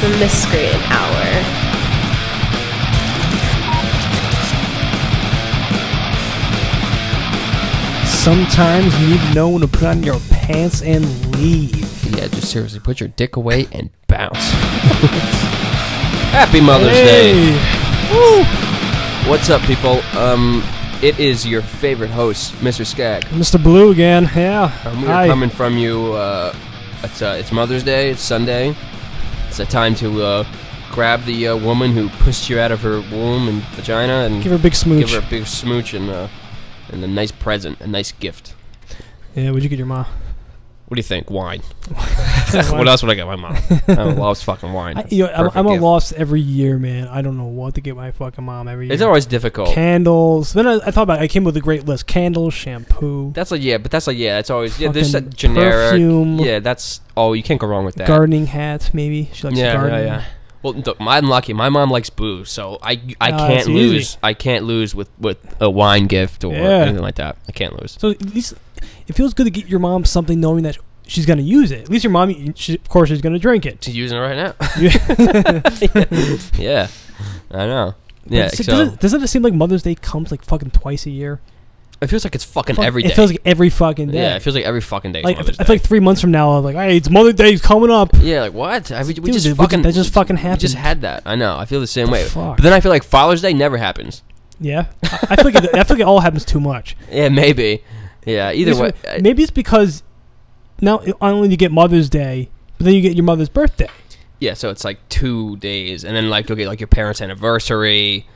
the Miscreant Hour. Sometimes you need to know when to put on your pants and leave. Yeah, just seriously, put your dick away and bounce. Happy Mother's Day. Woo! What's up, people? It is your favorite host, Mr. Scag. Mr. Blue again, yeah. We are coming from you, it's Mother's Day, it's Sunday. It's a time to grab the woman who pushed you out of her womb and vagina and give her a big smooch. Give her a big smooch and a nice present, a nice gift. Yeah, what'd you get your mom? What do you think? Wine. What else would I get my mom? I loves fucking wine. I'm a loss every year, man. I don't know what to get my fucking mom every year. It's always difficult. Candles. Then I thought about it. I came with a great list. Candles, shampoo. That's like, yeah, but that's like, yeah, it's always, yeah, there's that generic. Perfume. Yeah, that's, oh, you can't go wrong with that. Gardening hats, maybe. She likes gardening. Yeah. Well, I'm lucky. My mom likes booze, so I can't lose. Easy. I can't lose with a wine gift or anything like that. I can't lose. So at least it feels good to get your mom something knowing that she's going to use it. At least your mom, of course, she's going to drink it. She's using it right now. Yeah, I know. Yeah. Doesn't it seem like Mother's Day comes like fucking twice a year? It feels like it's fucking every day. It feels like every fucking day. Yeah, it feels like every fucking day. Like, I feel like 3 months from now, I'm like, hey, it's Mother's Day coming up. Yeah, like what? That just fucking happened. We just had that. I know. I feel the same way. Fuck? But then I feel like Father's Day never happens. Yeah, I feel like it all happens too much. Yeah, maybe. Yeah, either way. Maybe it's because now not only you get Mother's Day, but then you get your mother's birthday. Yeah, so it's like 2 days, and then like you'll get like your parents' anniversary.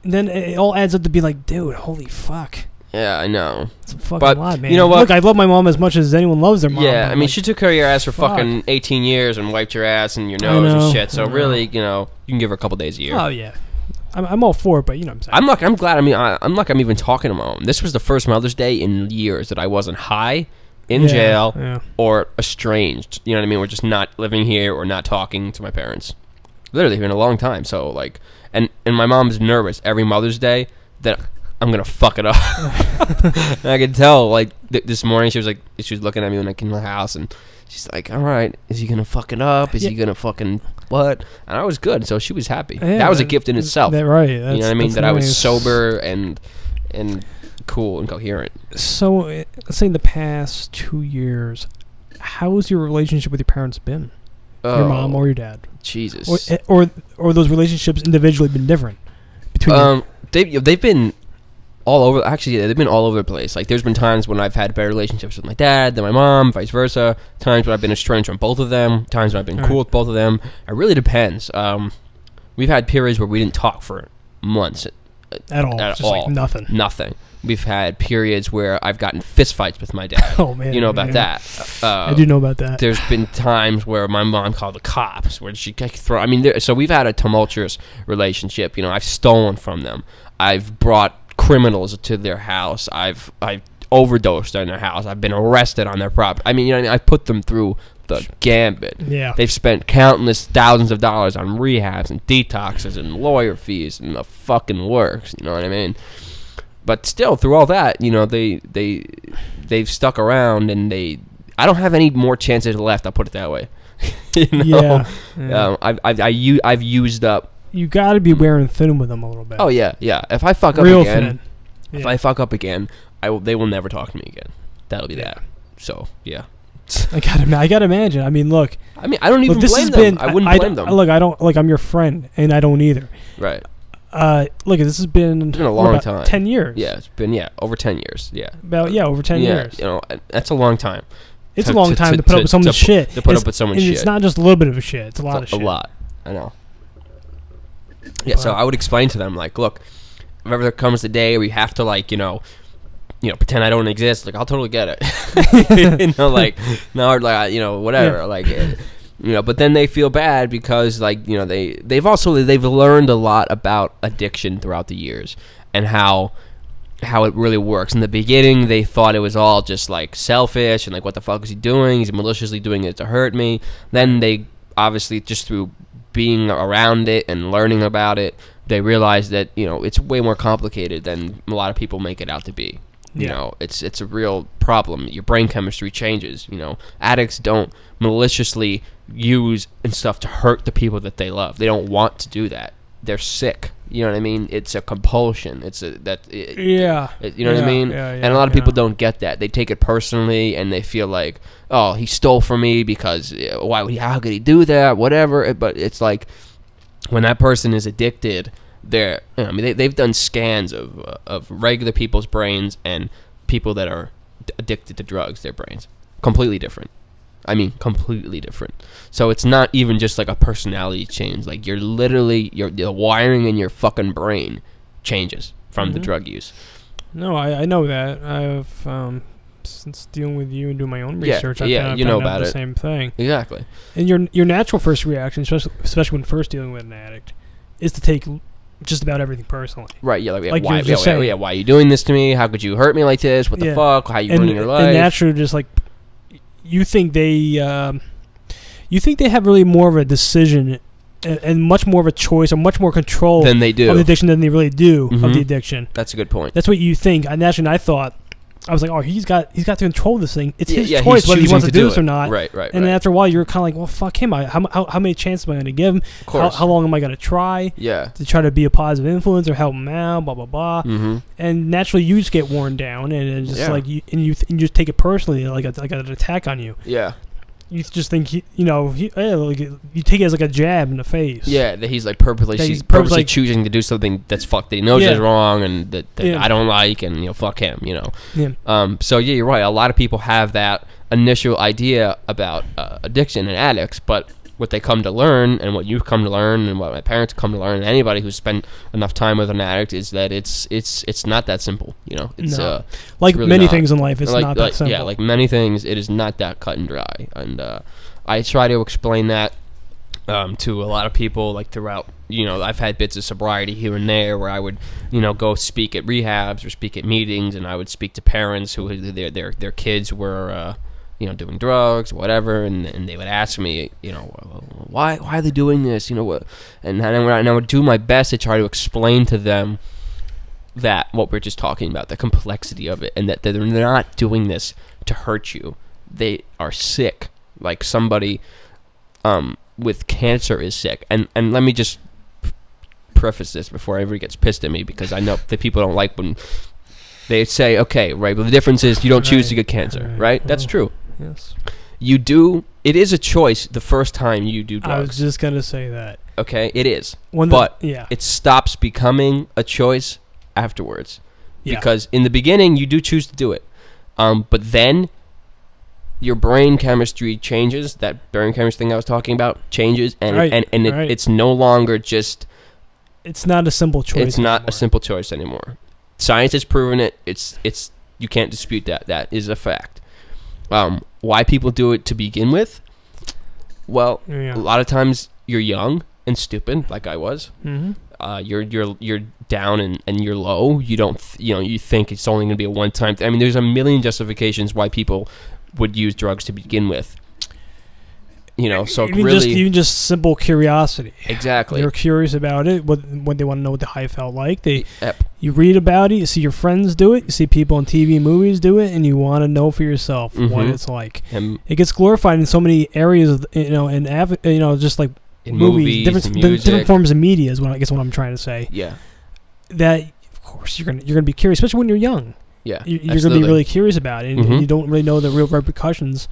And then it all adds up to be like, dude, holy fuck. Yeah, I know. It's a fucking lot, man. You know what? Look, I love my mom as much as anyone loves their mom. Yeah, I mean, she took care of your ass for fucking 18 years and wiped your ass and your nose and shit. So really, you know, you can give her a couple days a year. Oh yeah, I'm all for it, but you know what I'm saying. I'm glad. I mean, I'm even talking to my mom. This was the first Mother's Day in years that I wasn't high, in jail, or estranged. You know what I mean? We're just not living here or not talking to my parents. Literally, in a long time. So like, and my mom's nervous every Mother's Day that I'm gonna fuck it up. And I could tell, like, this morning she was looking at me when I came to the house, and she's like, all right, is he gonna fuck it up? Is he gonna fucking what? And I was good, so she was happy. Yeah, that was a gift in itself. Right. You know what I mean? That I was sober and cool and coherent. So, let's say in the past 2 years, how has your relationship with your parents been? Your mom or your dad? Jesus. Or those relationships individually been different? Between they've been all over. Actually, they've been all over the place. Like, there's been times when I've had better relationships with my dad than my mom, vice versa. Times when I've been estranged from both of them. Times when I've been cool with both of them. It really depends. We've had periods where we didn't talk for months at all. Just like nothing. Nothing. We've had periods where I've gotten fist fights with my dad. Oh man, you know about that? I do know about that. There's been times where my mom called the cops, where she throw. I mean, so we've had a tumultuous relationship. You know, I've stolen from them. I've brought criminals to their house. I've overdosed on their house. I've been arrested on their property. I mean, you know what I mean? I put them through the gambit. Yeah. They've spent countless thousands of dollars on rehabs and detoxes and lawyer fees and the fucking works. You know what I mean? But still, through all that, you know, they've stuck around, and I don't have any more chances left. I'll put it that way. You know? Yeah. I've used up. You got to be wearing thin with them a little bit. Oh yeah. If I fuck up again, if I fuck up again, they will never talk to me again. That'll be that. So yeah. I gotta imagine. I mean, look. I mean, I don't even blame them. I wouldn't blame them. Look, I don't. Like, I'm your friend, and I don't either. Right. Look, this has been a long time. 10 years. Yeah, it's been over 10 years. Yeah. Over 10 years. You know, that's a long time. It's a long time to put up with someone's shit. To put up with someone's shit. It's not just a little bit of a shit. It's a lot of shit. A lot. I know. Yeah, so I would explain to them, like, look, if ever there comes the day where you have to, like, you know, pretend I don't exist, like, I'll totally get it. You know, like, no, like, you know, whatever, yeah. Like, you know, but then they feel bad because, like, you know, they've learned a lot about addiction throughout the years and how it really works. In the beginning, they thought it was all just, like, selfish and, like, what the fuck is he doing? He's maliciously doing it to hurt me. Then they, obviously, just through being around it and learning about it, they realized that, you know, it's way more complicated than a lot of people make it out to be. You know, it's a real problem. Your brain chemistry changes. You know, addicts don't maliciously use and stuff to hurt the people that they love. They don't want to do that. They're sick. You know what I mean? It's a compulsion. It's a you know what I mean? And a lot of people don't get that. They take it personally, and they feel like, oh, he stole from me because how could he do that? Whatever. But it's like when that person is addicted, they've done scans of regular people's brains and people that are addicted to drugs. Their brains completely different. I mean, completely different. So it's not even just like a personality change. Like you're literally the wiring in your fucking brain changes from the drug use. No, I know that. I've since dealing with you and doing my own research, I you know about the it. same thing. Exactly. And your natural first reaction, especially when first dealing with an addict, is to take just about everything personally. Right. Yeah. Like why? you're just saying, why are you doing this to me? How could you hurt me like this? What the fuck? How are you ruining your life? And naturally, just like you think they have really more of a decision and much more of a choice or much more control than they do of the addiction than they really do of the addiction. That's a good point. That's what you think. Naturally, I thought, I was like, oh, he's got to control this thing. It's his choice he's whether he wants to do this or not. Right. And then after a while, you're kind of like, well, fuck him. How many chances am I going to give him? Of course. How long am I going to try? Yeah. To try to be a positive influence or help him out, blah blah blah. And naturally, you just get worn down, and it's just like you just take it personally, like an attack on you. Yeah. You just think you take it as like a jab in the face. Yeah, that he's like purposely choosing to do something that's fucked that he knows is wrong and that I don't like, and fuck him. So you're right. A lot of people have that initial idea about addiction and addicts, but what they come to learn, and what you've come to learn, and what my parents come to learn, and anybody who's spent enough time with an addict, is that it's not that simple. It's like really many not. things in life, it's not that simple. Yeah, like many things, it is not that cut and dry. And I try to explain that to a lot of people, like throughout. I've had bits of sobriety here and there where I would, go speak at rehabs or speak at meetings, and I would speak to parents who their kids were. Doing drugs, whatever, and they would ask me, why are they doing this? What? And I would do my best to try to explain to them that what we're just talking about, the complexity of it, and that they're not doing this to hurt you. They are sick, like somebody with cancer is sick. And let me just preface this before everybody gets pissed at me, because I know that people don't like when they say, okay, right, but the difference is you don't choose to get cancer, right? That's true. Yes. You do. It is a choice the first time you do drugs. I was just going to say that. Okay, it is. But it stops becoming a choice afterwards. Yeah. Because in the beginning, you do choose to do it. But then your brain chemistry changes. That brain chemistry thing I was talking about changes. And, it's no longer just... It's not a simple choice It's not a simple choice anymore. Science has proven it. It's you can't dispute that. That is a fact. Why people do it to begin with? Well, a lot of times you're young and stupid, like I was. You're down and you're low. You don't you think it's only going to be a one-time thing. I mean, there's a million justifications why people would use drugs to begin with. So even just simple curiosity. Exactly. You're curious about it. When they want to know what the high felt like, you read about it. You see your friends do it. You see people on TV and movies do it, and you want to know for yourself what it's like. It gets glorified in so many areas. Just like in movies, different forms of media is what I'm trying to say. Yeah. That of course you're gonna be curious, especially when you're young. Yeah. You're gonna be really curious about it, and you don't really know the real repercussions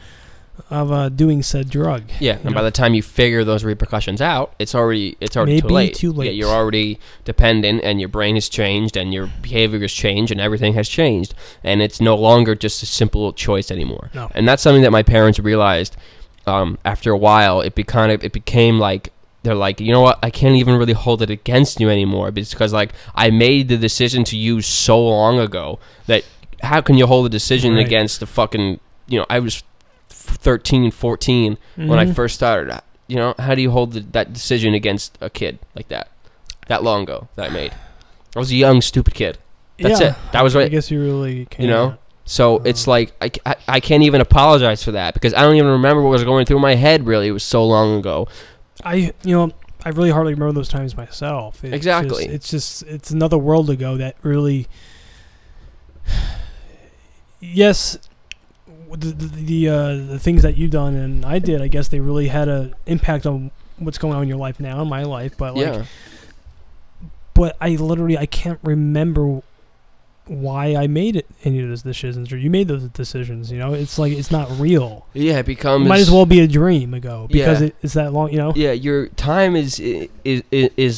of doing said drug. Yeah, and by the time you figure those repercussions out, it's already too late. Yeah, you're already dependent, and your brain has changed, and your behavior has changed, and everything has changed, and it's no longer just a simple choice anymore. No. And that's something that my parents realized after a while. It became like, they're like, you know what, I can't even really hold it against you anymore, because like I made the decision to use so long ago that how can you hold a decision against the fucking, I was 13, 14 when I first started. How do you hold that decision against a kid like that long ago that I made? I was a young, stupid kid. That's it. That was right. I guess you really can't. So it's like I can't even apologize for that, because I don't even remember what was going through my head. Really, it was so long ago. I really hardly remember those times myself. It's another world ago that really. yes, the things that you've done and I did, I guess they really had an impact on what's going on in your life now, in my life. But like, but I can't remember why I made any of those decisions, or you made those decisions. You know, it's like it's not real. Yeah, it becomes. It might as well be a dream ago because it's that long. You know. Yeah, your time is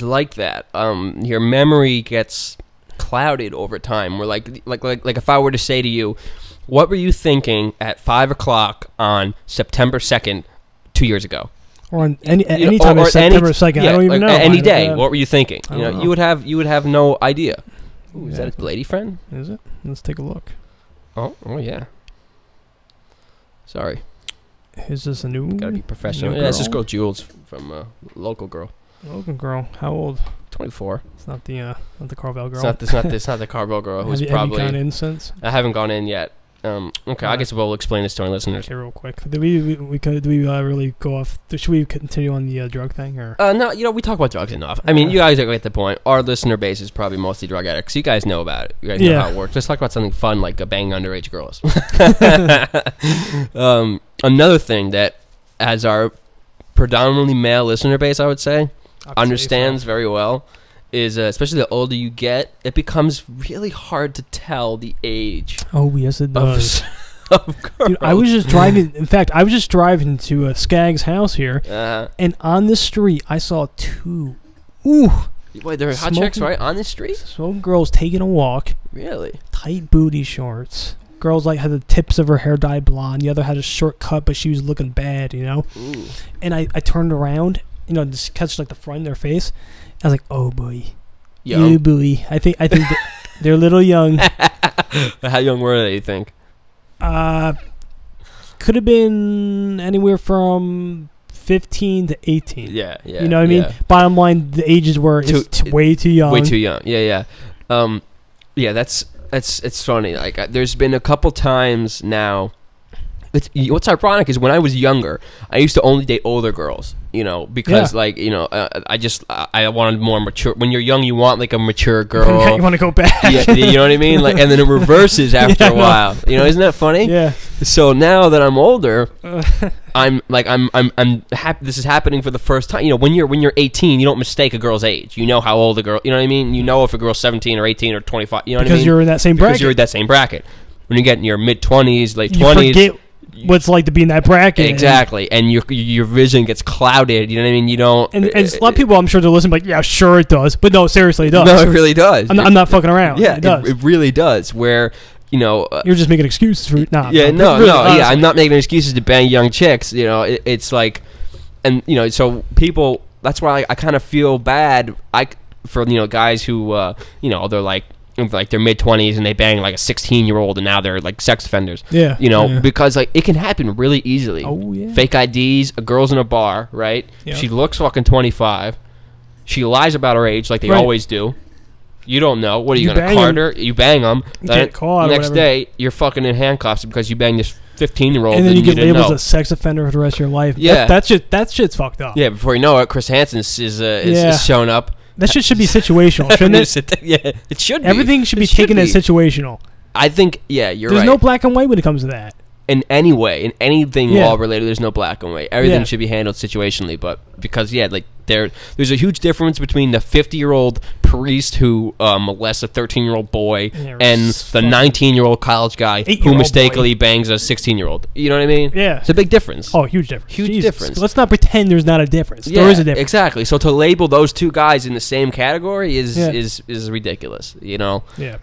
like that. Your memory gets clouded over time. Where like if I were to say to you, what were you thinking at 5 o'clock on September 2nd, 2 years ago? Or on any time on September 2nd, I don't even know. Any day, what were you thinking? You know, you would have no idea. Ooh, is that his lady friend? Is it? Let's take a look. Oh yeah. Sorry. Is this a new? Gotta be professional. Yeah, it's this girl Jules from Local Girl. Local Girl. How old? 24. It's not the Carvel girl. It's not the Carvel girl. Who's probably. Have you gone in since? I haven't gone in yet. Okay, I guess we'll explain this to our listeners. Okay, real quick. Do we really go off? Should we continue on the drug thing, or? No, you know, we talk about drugs enough. I mean, you guys are at the point. Our listener base is probably mostly drug addicts. You guys know about it. You guys know how it works. Let's talk about something fun like banging underage girls. Another thing that, as our predominantly male listener base, I would say, understands very well, is especially the older you get, it becomes really hard to tell the age. Oh yes, it does. Of girls. Dude, I was just driving. In fact, I was just driving to Scag's house here, and on the street I saw two. Wait, there are hot chicks right on the street. Some girls taking a walk. Really? Tight booty shorts. Girls like had the tips of her hair dyed blonde. The other had a short cut, but she was looking bad, you know. Ooh. And I turned around, you know, just catch like the front of their face. I was like, oh boy. Young. Oh boy. I think they're a little young. How young were they, you think? Could have been anywhere from 15 to 18. Yeah. You know what I mean? Bottom line, the ages were way too young. Way too young. Yeah. It's funny. Like, there's been a couple times now. What's ironic is when I was younger, I used to only date older girls, you know, because like, you know, I wanted more mature. When you're young, you want like a mature girl. You want to go back. Yeah, you know what I mean? Like, and then it reverses after a while. You know, isn't that funny? Yeah. So now that I'm older, I'm happy. This is happening for the first time. You know, when you're 18, you don't mistake a girl's age. You know how old a girl. You know what I mean? You know if a girl's 17 or 18 or 25. You know what I mean? Because you're in that same bracket. Because you're in that same bracket. When you get in your mid 20s, late 20s. You forget what it's like to be in that bracket. Exactly. And your vision gets clouded. You know what I mean? You don't. And a lot of people, I'm sure, they'll listen, like, yeah, sure it does. But no, seriously, it does. No, it really does. I'm not fucking around. Yeah, it does. It really does. Where, you know. You're just making excuses for. Yeah, I'm not making excuses to bang young chicks. You know, it's like. And, you know, so people. That's why I kind of feel bad for, you know, guys who, you know, they're like their mid-20s and they bang like a 16-year-old and now they're like sex offenders. Yeah. You know, because like it can happen really easily. Oh, yeah. Fake IDs, a girl's in a bar, right? Yep. She looks fucking 25. She lies about her age like they always do. You don't know. What are you going to card her? You bang them. Get caught next day, you're fucking in handcuffs because you banged this 15-year-old. And then you get labeled as a sex offender for the rest of your life. Yeah. That shit's fucked up. Yeah, before you know it, Chris Hansen is showing up. That shit should be situational, shouldn't it? Yeah, it should be. Everything should be taken as situational. I think, you're right. There's no black and white when it comes to that. In any way, in anything law related, there's no black and white. Everything should be handled situationally, but because like there's a huge difference between the 50-year-old priest who molests a 13-year-old boy and the 19-year-old college guy who mistakenly bangs a 16-year-old. You know what I mean? Yeah, it's a big difference. Oh, huge difference. Huge difference. Let's not pretend there's not a difference. There is a difference. Exactly. So to label those two guys in the same category is ridiculous. You know. Yeah.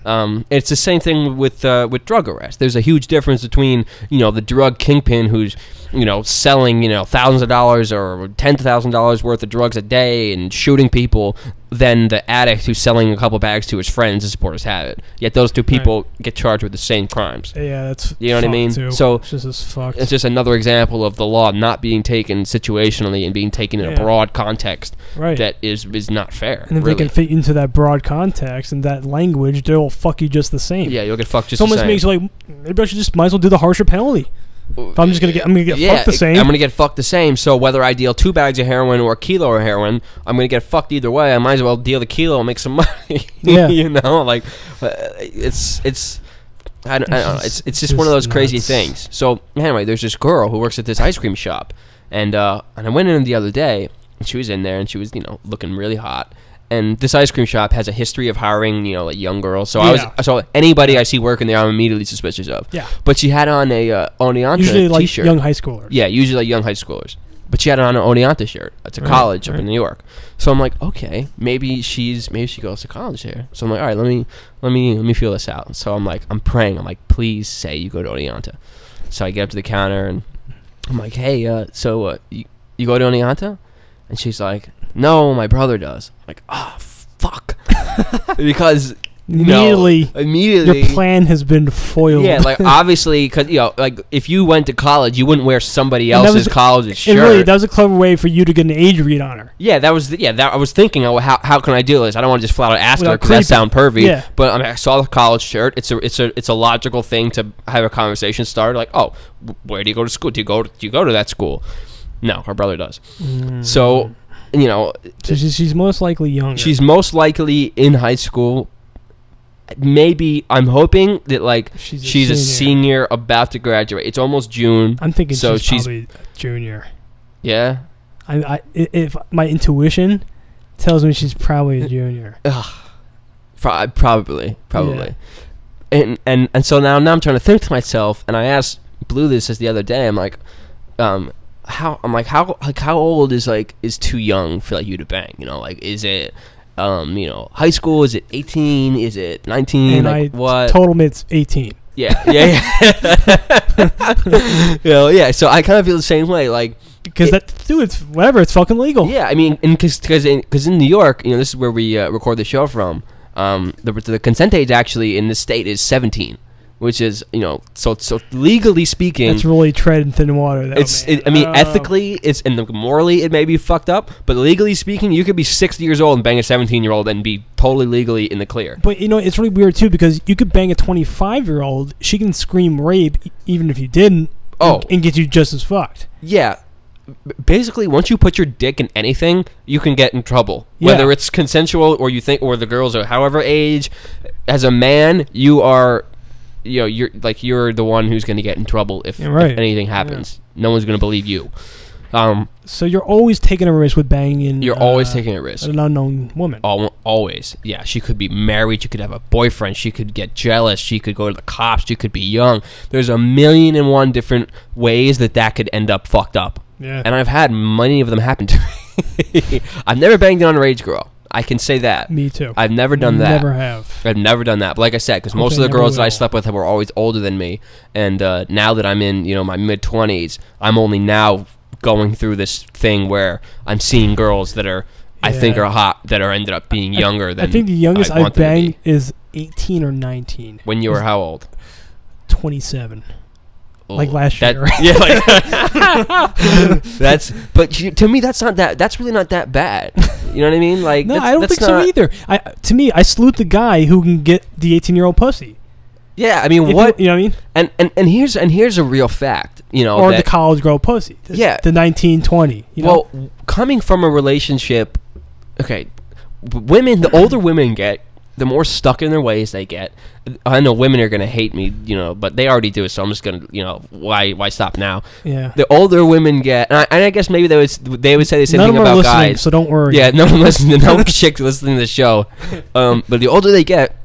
It's the same thing with drug arrest. There's a huge difference between, you know, the drug kingpin who's, you know, selling, you know, thousands of dollars or $10,000 worth of drugs a day and shooting people than the addict who's selling a couple bags to his friends to support his habit. Yet those two people get charged with the same crimes. Yeah, that's you know what I mean. Too. So it's just another example of the law not being taken situationally and being taken in a broad context that is not fair. And if they can fit into that broad context and that language, they'll fuck you just the same. Yeah, you'll get fucked just the same. It almost makes you like, maybe I should might as well do the harsher penalty. If I'm gonna get fucked the same. I'm gonna get fucked the same. So whether I deal 2 bags of heroin or a kilo of heroin, I'm gonna get fucked either way. I might as well deal the kilo and make some money. Yeah, you know, like it's I don't know. It's just one of those crazy things. So anyway, there's this girl who works at this ice cream shop, and I went in the other day, and she was in there, and she was looking really hot. And this ice cream shop has a history of hiring, like young girls. So so anybody I see working there, I'm immediately suspicious of. Yeah. But she had on a Oneonta usually like t-shirt. Young high schoolers. Yeah, usually like young high schoolers. But she had on an Oneonta shirt. It's a college up in New York. So I'm like, okay, maybe she goes to college there. So I'm like, all right, let me feel this out. So I'm like, I'm praying. I'm like, please say you go to Oneonta. So I get up to the counter and I'm like, hey, so you go to Oneonta? And she's like, no, my brother does. I'm like, oh, fuck. Because immediately your plan has been foiled. Yeah, like obviously, because like if you went to college, you wouldn't wear somebody else's college shirt. Really, that was a clever way for you to get an age read on her. Yeah, that was I was thinking, how can I do this? I don't want to just flat out ask her because that sounds pervy. Yeah. But I mean, I saw the college shirt. It's a logical thing to have a conversation start. Like, oh, where do you go to school? Do you go to that school? No, her brother does. So so she's most likely younger. She's most likely in high school. Maybe I'm hoping that like she's a senior about to graduate. It's almost June. I'm thinking she's probably a junior. Yeah. If my intuition tells me she's probably a junior. Probably. Yeah. And so now I'm trying to think to myself, and I asked Blue this the other day. I'm like, how old is too young for like you to bang? Like is it high school? Is it 18? Is it 19? And like, what? Told him it's 18. Yeah. Yeah. So I kind of feel the same way, like because it's whatever. It's fucking legal. Yeah, I mean, because in New York, this is where we record the show from. The consent age actually in this state is 17. Which is, so legally speaking, it's really treading thin water. Ethically, and morally, it may be fucked up, but legally speaking, you could be 60 years old and bang a 17-year-old and be totally legally in the clear. But it's really weird too because you could bang a 25-year-old, she can scream rape even if you didn't, and get you just as fucked. Yeah. Basically, once you put your dick in anything, you can get in trouble. Yeah. Whether it's consensual or or the girls are however age. As a man, you are. You're the one who's going to get in trouble if anything happens. Yeah. No one's going to believe you. So you're always taking a risk with banging. You're always taking a risk. An unknown woman. Always. Yeah, she could be married. She could have a boyfriend. She could get jealous. She could go to the cops. She could be young. There's 1,000,001 different ways that could end up fucked up. Yeah. And I've had many of them happen to me. I've never banged an underage girl. I can say that. Me too. I've never done that. Never have. I've never done that. But like I said, because most of the girls that I slept with were always older than me. And now that I'm in, my mid-20s, I'm only now going through this thing where I'm seeing girls that I think are hot that ended up being younger than I think the youngest I've banged is 18 or 19. When you were how old? 27. Like last year. Yeah, but to me that's really not that bad. You know what I mean? Like no, I don't think so either. To me, I salute the guy who can get the 18-year-old pussy. Yeah, I mean, what you know what I mean? And here's a real fact, or the college girl pussy. The 19, 20. Well, coming from a relationship, okay, the older women get, the more stuck in their ways they get. I know women are gonna hate me, but they already do. So I'm just gonna, why stop now? Yeah. The older women get, and I guess maybe they would say the same thing about guys. So don't worry. Yeah, no one listening. No chick listening to the show. But the older they get,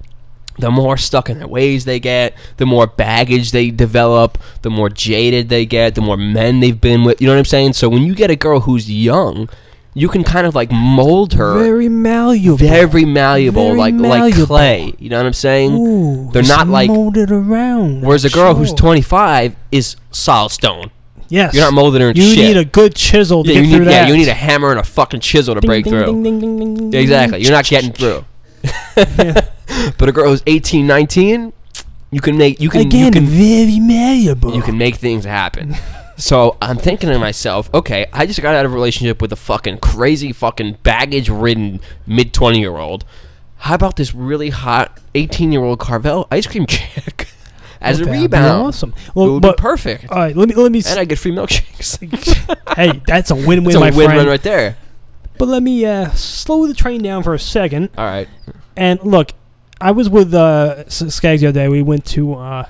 the more stuck in their ways they get, the more baggage they develop, the more jaded they get, the more men they've been with. You know what I'm saying? So when you get a girl who's young, you can kind of like mold her. Very malleable. Like clay. You know what I'm saying? Ooh, they're not like molded around. Whereas a girl who's 25 is solid stone. Yes. You're not molding her in shit. You need a good chisel to get through that. Yeah, you need a hammer and a fucking chisel to break through. Ding, ding, ding, ding, ding, exactly. You're not getting through. But a girl who's 18, 19, you can very malleable. You can make things happen. So I'm thinking to myself, okay, I just got out of a relationship with a fucking crazy fucking baggage-ridden mid-20-year-old. How about this really hot 18-year-old Carvel ice cream chick as a rebound? Awesome. Well, it would be perfect. All right, let me. And I get free milkshakes. Hey, that's a win-win, my friend. That's a win-win right there. But let me slow the train down for a second. All right. And look, I was with Scag the other day. We went to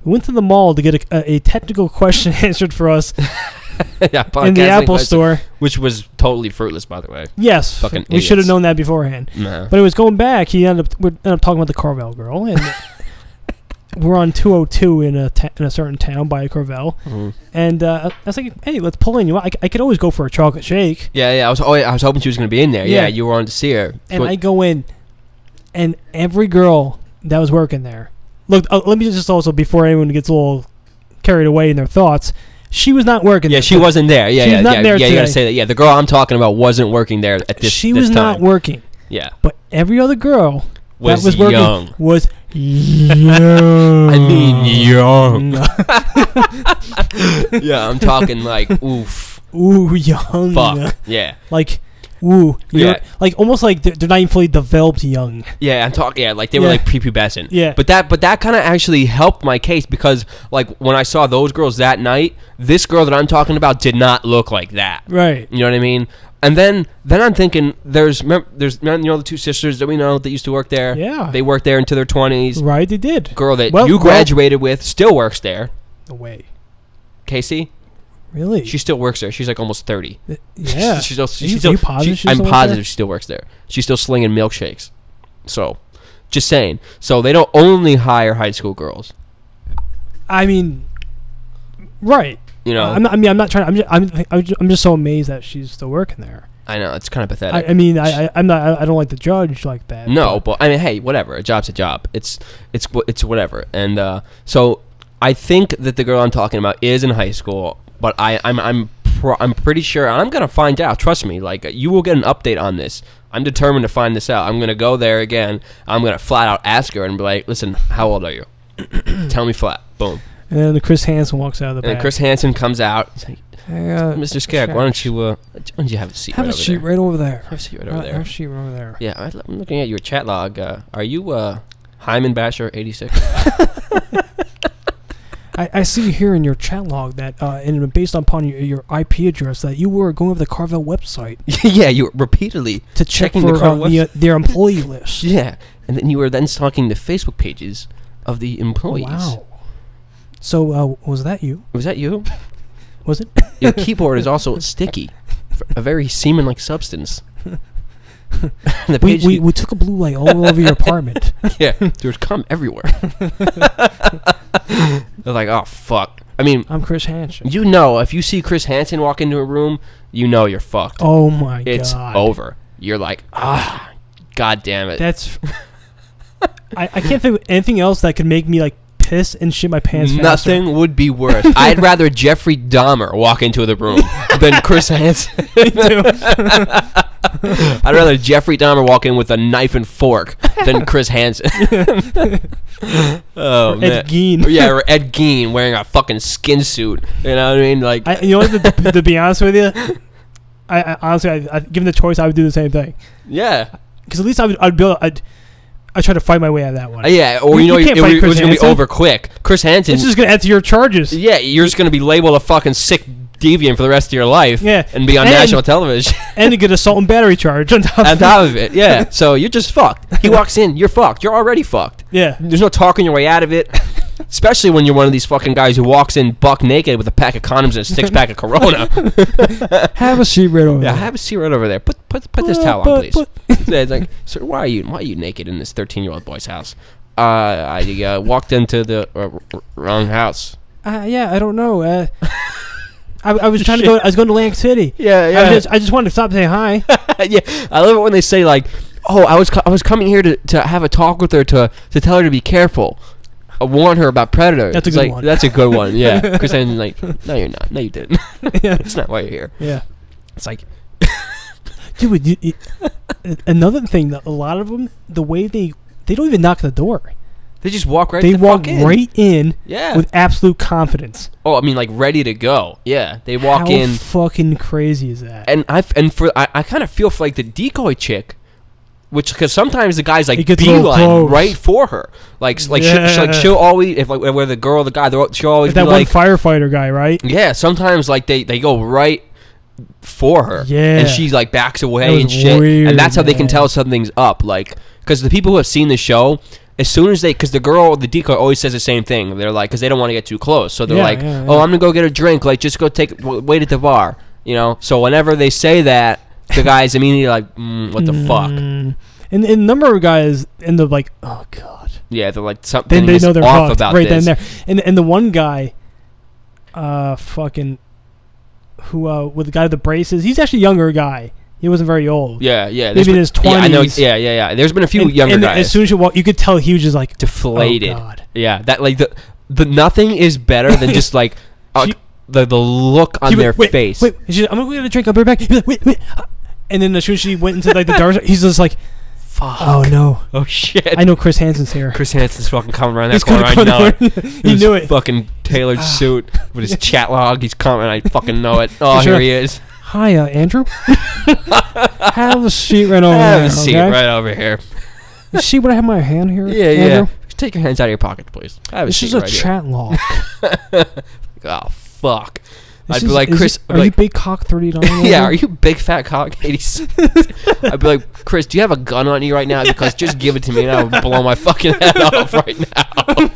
the mall to get a technical question answered for us. Yeah, in the Apple store, which was totally fruitless, by the way. Yes, fucking we should have known that beforehand. Nah. But it was going back. We ended up talking about the Carvel girl, and we're on 202 in a certain town by Carvel, and I was like, "Hey, let's pull in. I could always go for a chocolate shake." Yeah. I was hoping she was going to be in there. Yeah, you were on to see her. And I go in, and every girl that was working there. Look, let me just also, before anyone gets a little carried away in their thoughts. She was not working there. Yeah, she wasn't there. Yeah, she was not there today. You gotta say that. Yeah, the girl I'm talking about wasn't working there at this time. She was not working. Yeah. But every other girl that was working young. Was young. I mean young. Yeah, I'm talking like, oof. Ooh, young. Fuck. Yeah. Like, ooh. Yeah. Like, almost like they're not even fully developed young. Yeah, I'm talking, like they were like prepubescent. Yeah. But that kind of actually helped my case because, like, when I saw those girls that night, this girl that I'm talking about did not look like that. Right. You know what I mean? And then I'm thinking, there's the two sisters that we know that used to work there. Yeah. They worked there into their 20s. Right, they did. Girl that you graduated with still works there. No way. Casey? Really? She still works there. She's like almost 30. Yeah. she's still, you positive I'm positive she still works there. She's still slinging milkshakes. So, just saying. So, they don't only hire high school girls. I mean, right. You know, I'm not trying. I'm just so amazed that she's still working there. I know, it's kind of pathetic. I mean, I'm not. I don't like to judge like that. No, but I mean, hey, whatever. A job's a job. It's whatever. And so I think that the girl I'm talking about is in high school, but I'm pretty sure, and I'm gonna find out. Trust me. Like, you will get an update on this. I'm determined to find this out. I'm gonna go there again. I'm gonna flat out ask her and be like, "Listen, how old are you? Tell me flat." Boom. And then Chris Hansen walks out of the back. And Chris Hansen comes out. He's like, hey, Mr. Scag, why don't you have a seat right over there? Have a seat right over there. Have a seat right over there. Have a seat right over there. Yeah, I'm looking at your chat log. Are you Hyman Basher 86? I see here in your chat log that, and based upon your IP address, that you were going over the Carvel website. Yeah, you were repeatedly to check for their employee list. Yeah, and then you were then stalking the Facebook pages of the employees. Wow. So, was that you? Was that you? Was it? Your keyboard is also sticky, a very semen-like substance. We took a blue light all over your apartment. Yeah, there's cum everywhere. They're like, oh, fuck. I mean, I'm Chris Hansen. You know, if you see Chris Hansen walk into a room, you know you're fucked. Oh, my God. It's over. You're like, God damn it. That's... I can't think of anything else that could make me, like, piss and shit my pants faster. Nothing would be worse. I'd rather Jeffrey Dahmer walk into the room than Chris Hansen. Me too. I'd rather Jeffrey Dahmer walk in with a knife and fork than Chris Hansen. Oh, man. Ed Gein. Yeah, or Ed Gein wearing a fucking skin suit. You know what I mean? Like, you know what? To be honest with you, I honestly, given the choice, I would do the same thing. Yeah. Because at least I'd try to fight my way out of that one. Yeah, or it was going to be over quick. Chris Hansen. This is going to add to your charges. Yeah, you're just going to be labeled a fucking sick deviant for the rest of your life. Yeah. And be on national television. And to get assault and battery charge on top of it. Yeah. So you're just fucked. He walks in, you're fucked. You're already fucked. Yeah. There's no talking your way out of it. Especially when you're one of these fucking guys who walks in buck naked with a pack of condoms and a six-pack of Corona. Have a seat right over there. Yeah, have a seat right over there. Put this towel on, please. It's like, sir, why are you naked in this 13-year-old boy's house? I walked into the wrong house. Yeah, I don't know. I was trying to go. I was going to Atlantic City. Yeah. I just wanted to stop and say hi. Yeah, I love it when they say like, "Oh, I was coming here to have a talk with her to tell her to be careful." Warn her about predators. That's a good one. That's a good one. Yeah, because then like, no, you're not. No, you didn't. Yeah, it's not why you're here. Yeah, it's like, dude. Another thing that a lot of them, the way they don't even knock the door. They just walk right. They walk right in. Yeah. With absolute confidence. Oh, I mean, like ready to go. Yeah, they walk in. How fucking crazy is that? And I kind of feel for like the decoy chick. Because sometimes the guy's like beeline right for her, she'll always where the girl, the guy, she'll always that be one firefighter guy, right? Yeah, sometimes like they go right for her. Yeah. And she like backs away and shit. Weird, and that's how they can tell something's up. Like, because the people who have seen the show, as soon as they, because the decoy always says the same thing. They're like, because they don't want to get too close. So they're like, oh, I'm going to go get a drink. Like, just go wait at the bar. You know? So whenever they say that, the guy's immediately like, what the fuck? And a number of guys end up like, oh, God. Yeah, they're like, something they know they're off fucked about right this. then and there. And the one guy, with the guy with the braces, he's actually a younger guy. He wasn't very old. Yeah. Maybe in his 20s. Yeah, I know. Yeah. There's been a few younger guys. As soon as you walk, you could tell he was just like deflated. Oh, God. Yeah, that like the nothing is better than just like the look on their face. Wait, I'm gonna go get a drink. I'll be right back. Wait. And then as soon as she went into like the dark, he's just like, fuck. Oh no. Oh shit. I know Chris Hansen's here. Chris Hansen's fucking coming around that corner. I know it. He knew it. Fucking tailored suit with his chat log. He's coming. I fucking know it. Oh, sure. Here he is. Hi, Andrew. Have a seat right over Have there. a seat right over here. You see what I have in my hand here? Yeah, Andrew? Just take your hands out of your pocket, please. Have This a seat is a right chat log. Oh fuck. I'd be like, Chris. Are you big cock 39? Yeah, are you big fat cock 80? I'd be like, Chris, do you have a gun on you right now? Because just give it to me and I'll blow my fucking head off right now.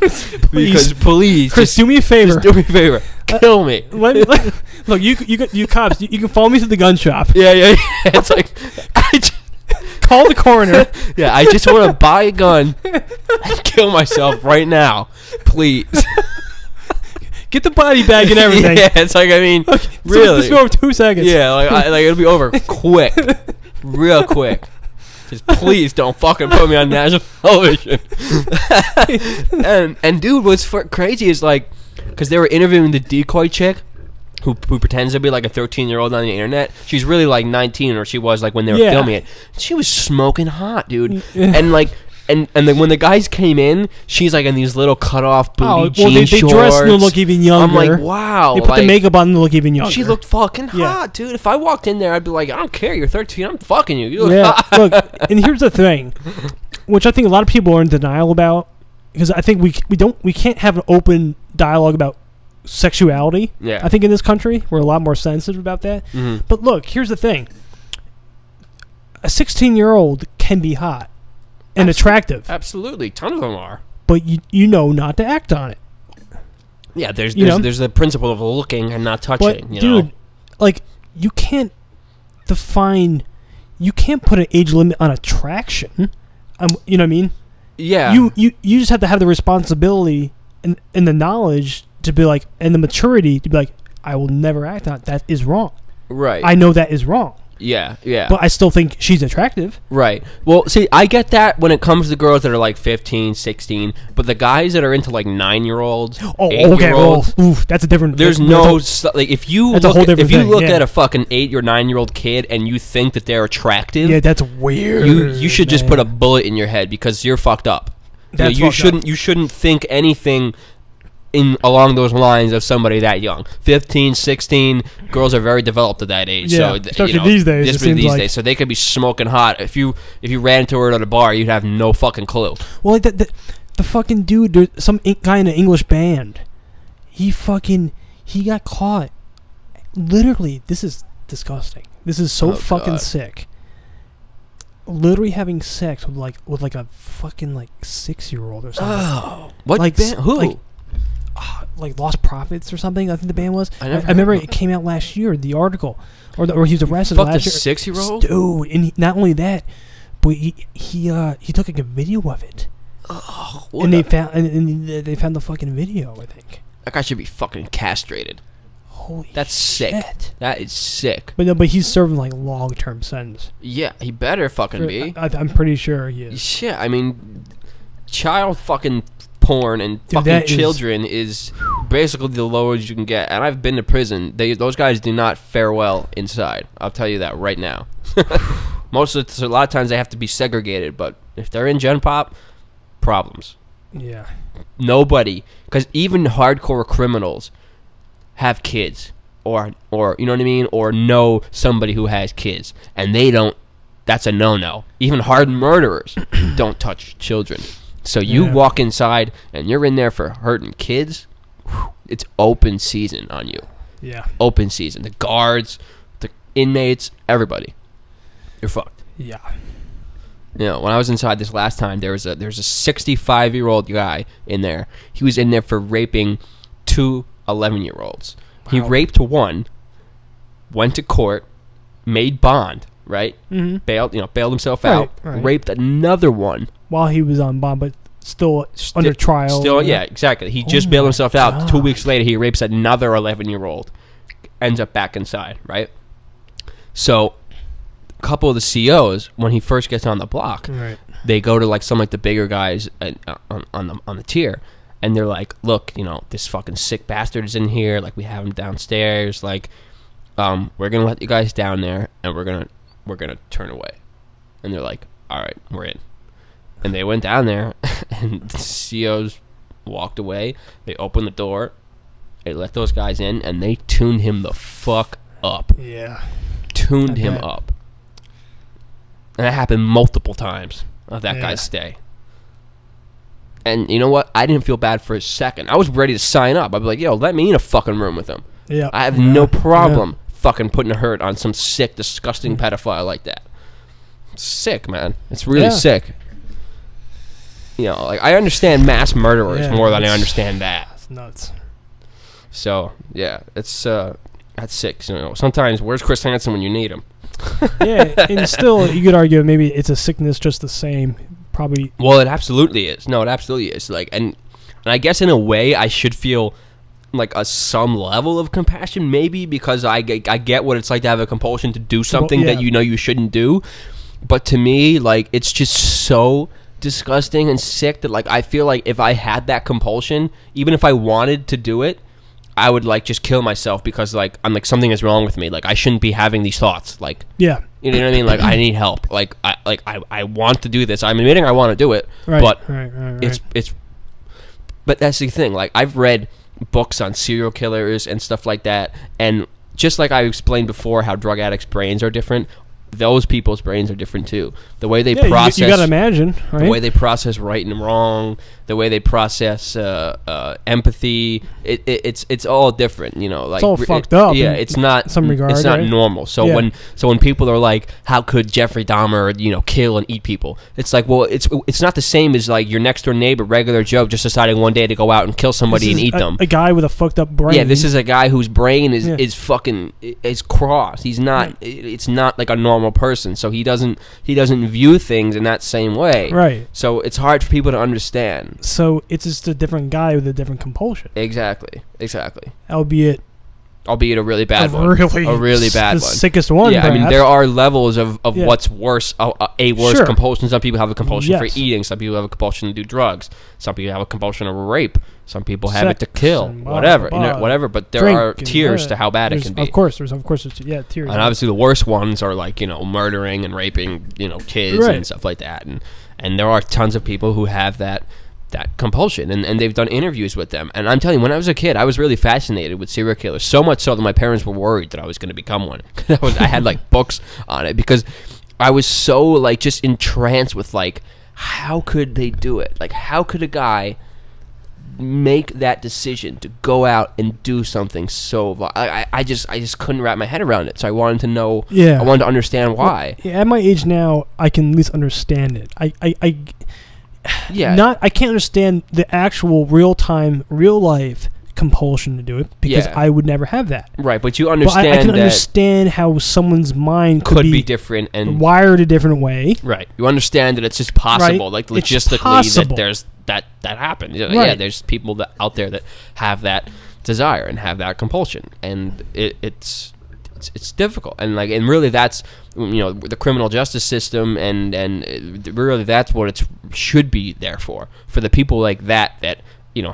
Because please, Chris, do me a favor. Just do me a favor. Kill me. Look, you cops, you can follow me to the gun shop. Yeah. It's like, call the coroner. Yeah, I just want to buy a gun and kill myself right now, please. Get the body bag and everything. Yeah, it's like, I mean, okay, really. This will be over 2 seconds. Yeah, like it'll be over quick, real quick. Just please don't fucking put me on national television. and dude, what's crazy is like, because they were interviewing the decoy chick who pretends to be like a 13-year-old on the internet. She's really like 19, or she was like when they were filming it. She was smoking hot, dude. And like. And then when the guys came in, she's like in these little cut off booty jean shorts. They dressed to look even younger. I'm like, wow. They put the makeup on to look even younger. She looked fucking hot, dude. If I walked in there, I'd be like, I don't care. You're 13. I'm fucking you. You look hot. Look, and here's the thing, which I think a lot of people are in denial about, because I think we can't have an open dialogue about sexuality. Yeah. I think in this country we're a lot more sensitive about that. Mm-hmm. But look, here's the thing. A 16-year-old can be hot and attractive. Absolutely. Ton of them are. But you know not to act on it. Yeah, there's the principle of looking and not touching. But, dude, like, you can't put an age limit on attraction. You know what I mean? Yeah. You just have to have the responsibility and the knowledge to be like, and the maturity to be like, I will never act on it. That is wrong. Right. I know that is wrong. Yeah. But I still think she's attractive. Right. Well, see, I get that when it comes to girls that are like 15, 16, but the guys that are into like 9-year-olds, 8-year-olds, that's a different. There's like if you look at a fucking 8 or 9-year-old kid and you think that they're attractive, yeah, that's weird. You should just put a bullet in your head because you're fucked up. You shouldn't think anything along those lines of somebody that young. 15, 16, girls are very developed at that age. Yeah, so, especially these days. So they could be smoking hot. If you ran into her at a bar, you'd have no fucking clue. Well, like the fucking dude, some guy in an English band, he got caught. Literally, this is disgusting. This is so fucking sick. Literally having sex with like a fucking like 6-year-old or something. Oh, what like band? Who? Like Lost Prophets or something. I think the band was. I remember it came out last year. The article, or he was arrested last year. 6-year-old dude, and not only that, but he took like a video of it. Oh, and they found the fucking video. I think that guy should be fucking castrated. Holy that's sick. Shit. That is sick. But he's serving like long-term sentence. Yeah, he better fucking be. I'm pretty sure he is. Shit, I mean, child fucking porn and fucking children is basically the lowest you can get. And I've been to prison. Those guys do not fare well inside. I'll tell you that right now. A lot of times they have to be segregated, but if they're in Gen Pop, problems. Yeah. Nobody, because even hardcore criminals have kids, or you know what I mean, or know somebody who has kids, and they don't. That's a no-no. Even hard murderers don't touch children. So you walk inside and you're in there for hurting kids, it's open season on you. Yeah. Open season. The guards, inmates, everybody. You're fucked. Yeah. You know, when I was inside this last time, there was a 65-year-old guy in there. He was in there for raping 2 11-year-olds. Wow. He raped one, went to court, made bond, right? Mm-hmm. Bailed himself out. Right. Raped another one while he was on bond, but still under trial. Still, yeah, exactly. He just bailed himself out. 2 weeks later, he rapes another 11-year-old. Ends up back inside, right? So, a couple of the COs, when he first gets on the block, right, they go to like some like the bigger guys on the tier, and they're like, "Look, this fucking sick bastard is in here. Like, we have him downstairs. Like, we're gonna let you guys down there, and we're gonna turn away." And they're like, "All right, we're in." And they went down there, and the COs walked away. They opened the door. They let those guys in, and they tuned him the fuck up. Yeah. Tuned him up. And that happened multiple times of that guy's stay. And you know what? I didn't feel bad for a second. I was ready to sign up. I'd be like, yo, let me in a fucking room with him. Yeah. I have no problem fucking putting a hurt on some sick, disgusting pedophile like that. It's sick, man. It's really sick. Like, I understand mass murderers more than I understand that. That's nuts. So, yeah, it's that's sick. Sometimes, where's Chris Hansen when you need him? Yeah, and still, you could argue maybe it's a sickness just the same. Probably. Well, it absolutely is. No, it absolutely is. Like, and I guess in a way, I should feel like some level of compassion, maybe, because I get what it's like to have a compulsion to do something that you shouldn't do. But to me, like, it's just so disgusting and sick that, like, I feel like if I had that compulsion, even if I wanted to do it, I would like just kill myself because like I'm like something is wrong with me. Like I shouldn't be having these thoughts. Like you know what I mean? Like I need help. Like I want to do this. I'm admitting I want to do it. Right, but right. It's but that's the thing. Like I've read books on serial killers and stuff like that, and just like I explained before, how drug addicts' brains are different. Those people's brains are different too. The way they process, you gotta imagine, right? The way they process right and wrong, the way they process empathy, it's all different. Like it's all fucked up. Yeah, it's not some regard. It's not normal. So when people are like, how could Jeffrey Dahmer, kill and eat people? It's like, well, it's not the same as like your next door neighbor, regular Joe, just deciding one day to go out and kill somebody and eat them. A guy with a fucked up brain. Yeah, this is a guy whose brain is fucking is crossed. He's not. Right. It's not like a normal person, so he doesn't view things in that same way, right? So it's hard for people to understand. So it's just a different guy with a different compulsion. Exactly. Albeit a really bad one. A really bad one. The sickest one. Yeah, perhaps. I mean, there are levels of what's worse. A worse compulsion. Some people have a compulsion for eating. Some people have a compulsion to do drugs. Some people have a compulsion to rape. Some people have it to kill. Whatever. Whatever. But there are tiers to how bad it can be. Of course, there's tiers. And obviously, the worst ones are like murdering and raping kids and stuff like that. And there are tons of people who have that compulsion, and they've done interviews with them. And I'm telling you, when I was a kid, I was really fascinated with serial killers, so much so that my parents were worried that I was going to become one. I had like books on it because I was so like just entranced with like, how could they do it? Like, how could a guy make that decision to go out and do something so I just couldn't wrap my head around it. So I wanted to know. I wanted to understand why. Well, at my age now, I can at least understand it. I can't understand the actual real life compulsion to do it because I would never have that. Right, but you understand. But I can understand how someone's mind could be different and wired a different way. Right, you understand that it's just possible, like logistically, that that happens. Right. Yeah, there's people out there that have that desire and have that compulsion, and it's difficult, and really that's the criminal justice system, and really that's what it should be there for the people like that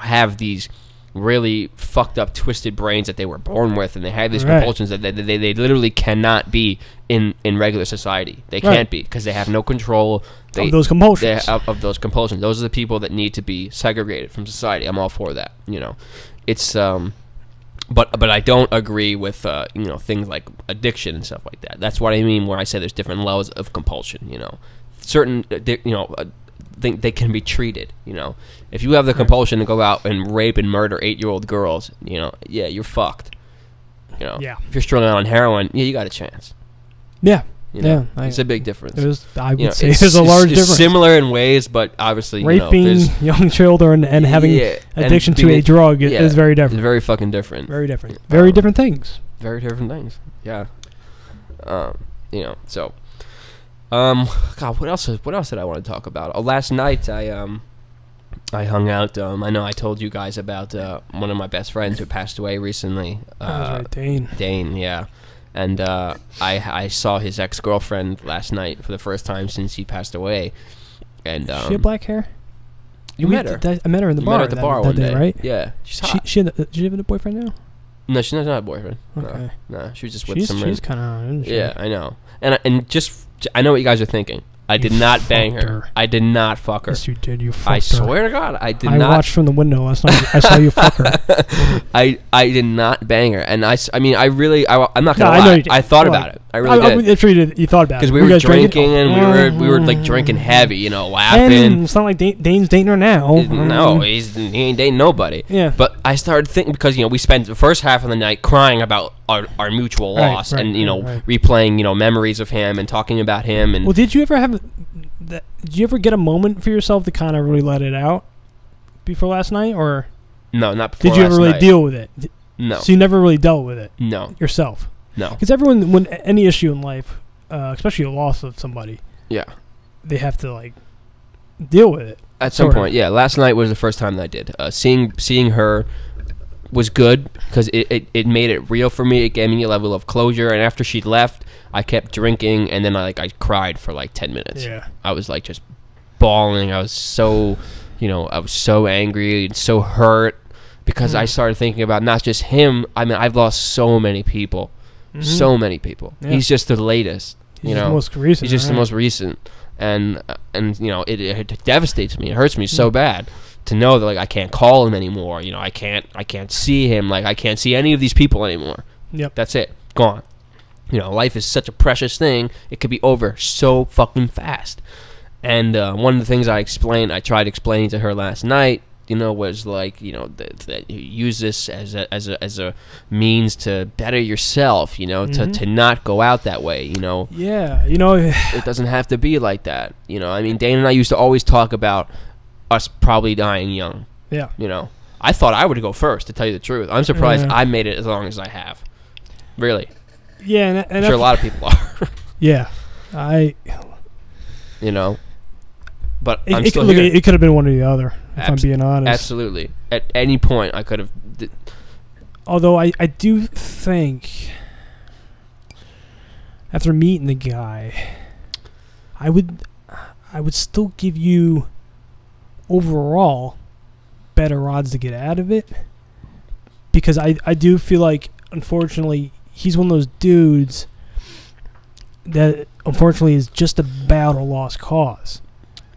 have these really fucked up, twisted brains that they were born with, and they have these compulsions that they literally cannot be in regular society. They can't be because they have no control of those compulsions. Of those compulsions. Those are the people that need to be segregated from society. I'm all for that. It's But I don't agree with things like addiction and stuff like that. That's what I mean when I say there's different levels of compulsion. Certain they can be treated. If you have the compulsion to go out and rape and murder 8-year-old girls, you're fucked. If you're struggling on heroin, you got a chance. Yeah. You know, it's a big difference. I would say there's a large difference. Similar in ways, but obviously, raping young children and having addiction to a drug is very different. It's very fucking different. Very different. Very different things. Very different things. Yeah. So. God, what else did I want to talk about? Last night I hung out. I know I told you guys about one of my best friends who passed away recently. That's right, Dane, yeah. And I saw his ex-girlfriend last night for the first time since he passed away. And she had black hair. You met her. I met her in the bar. Met her at the bar one day, right? Yeah, she's hot. She have a boyfriend now? No, she's not a boyfriend. Okay. No, she was just with some. She's kind of, isn't she? Yeah, I know. And just I know what you guys are thinking. I did not bang her. I did not fuck her. Yes, you did. You fucked her. I swear to God, I did not. I watched from the window last night. I saw you fuck her. I did not bang her, and I'm not gonna lie. I thought about it. I really did. You thought about it because we were drinking and we were like drinking heavy, laughing. And it's not like Dane's dating her now. No, he ain't dating nobody. Yeah. But I started thinking because we spent the first half of the night crying about our mutual loss and replaying memories of him and talking about him and. Well, did you ever have? Did you ever get a moment for yourself to kind of really let it out before last night, or no, not before? Did you ever really deal with it? No. So you never really dealt with it. No. Yourself. No. Because everyone, when any issue in life, especially a loss of somebody, they have to deal with it at some point. Yeah, last night was the first time that I did. Seeing her was good because it made it real for me. It gave me a level of closure, and after she left, I kept drinking, and then I cried for 10 minutes. Yeah. I was just bawling. I was so, I was so angry and so hurt because I started thinking about not just him. I mean, I've lost so many people. Mm-hmm. So many people. Yeah. He's just the latest. He's the most recent. He's just the most recent. And it devastates me. It hurts me so bad to know that I can't call him anymore. I can't see him. I can't see any of these people anymore. Yep. That's it. Gone. Life is such a precious thing. It could be over so fucking fast. And one of the things I tried explaining to her last night, was that you use this as a means to better yourself, to not go out that way, Yeah, it doesn't have to be like that. I mean, Dane and I used to always talk about us probably dying young. Yeah. I thought I would go first, to tell you the truth. I'm surprised I made it as long as I have. Really. Yeah, and I'm sure a lot of people are. Yeah, but I'm still here. It could have been one or the other, if I'm being honest. Absolutely. At any point, I could have. Although I do think, after meeting the guy, I would still give you overall better odds to get out of it, because I do feel like, unfortunately, he's one of those dudes that unfortunately is just about a lost cause.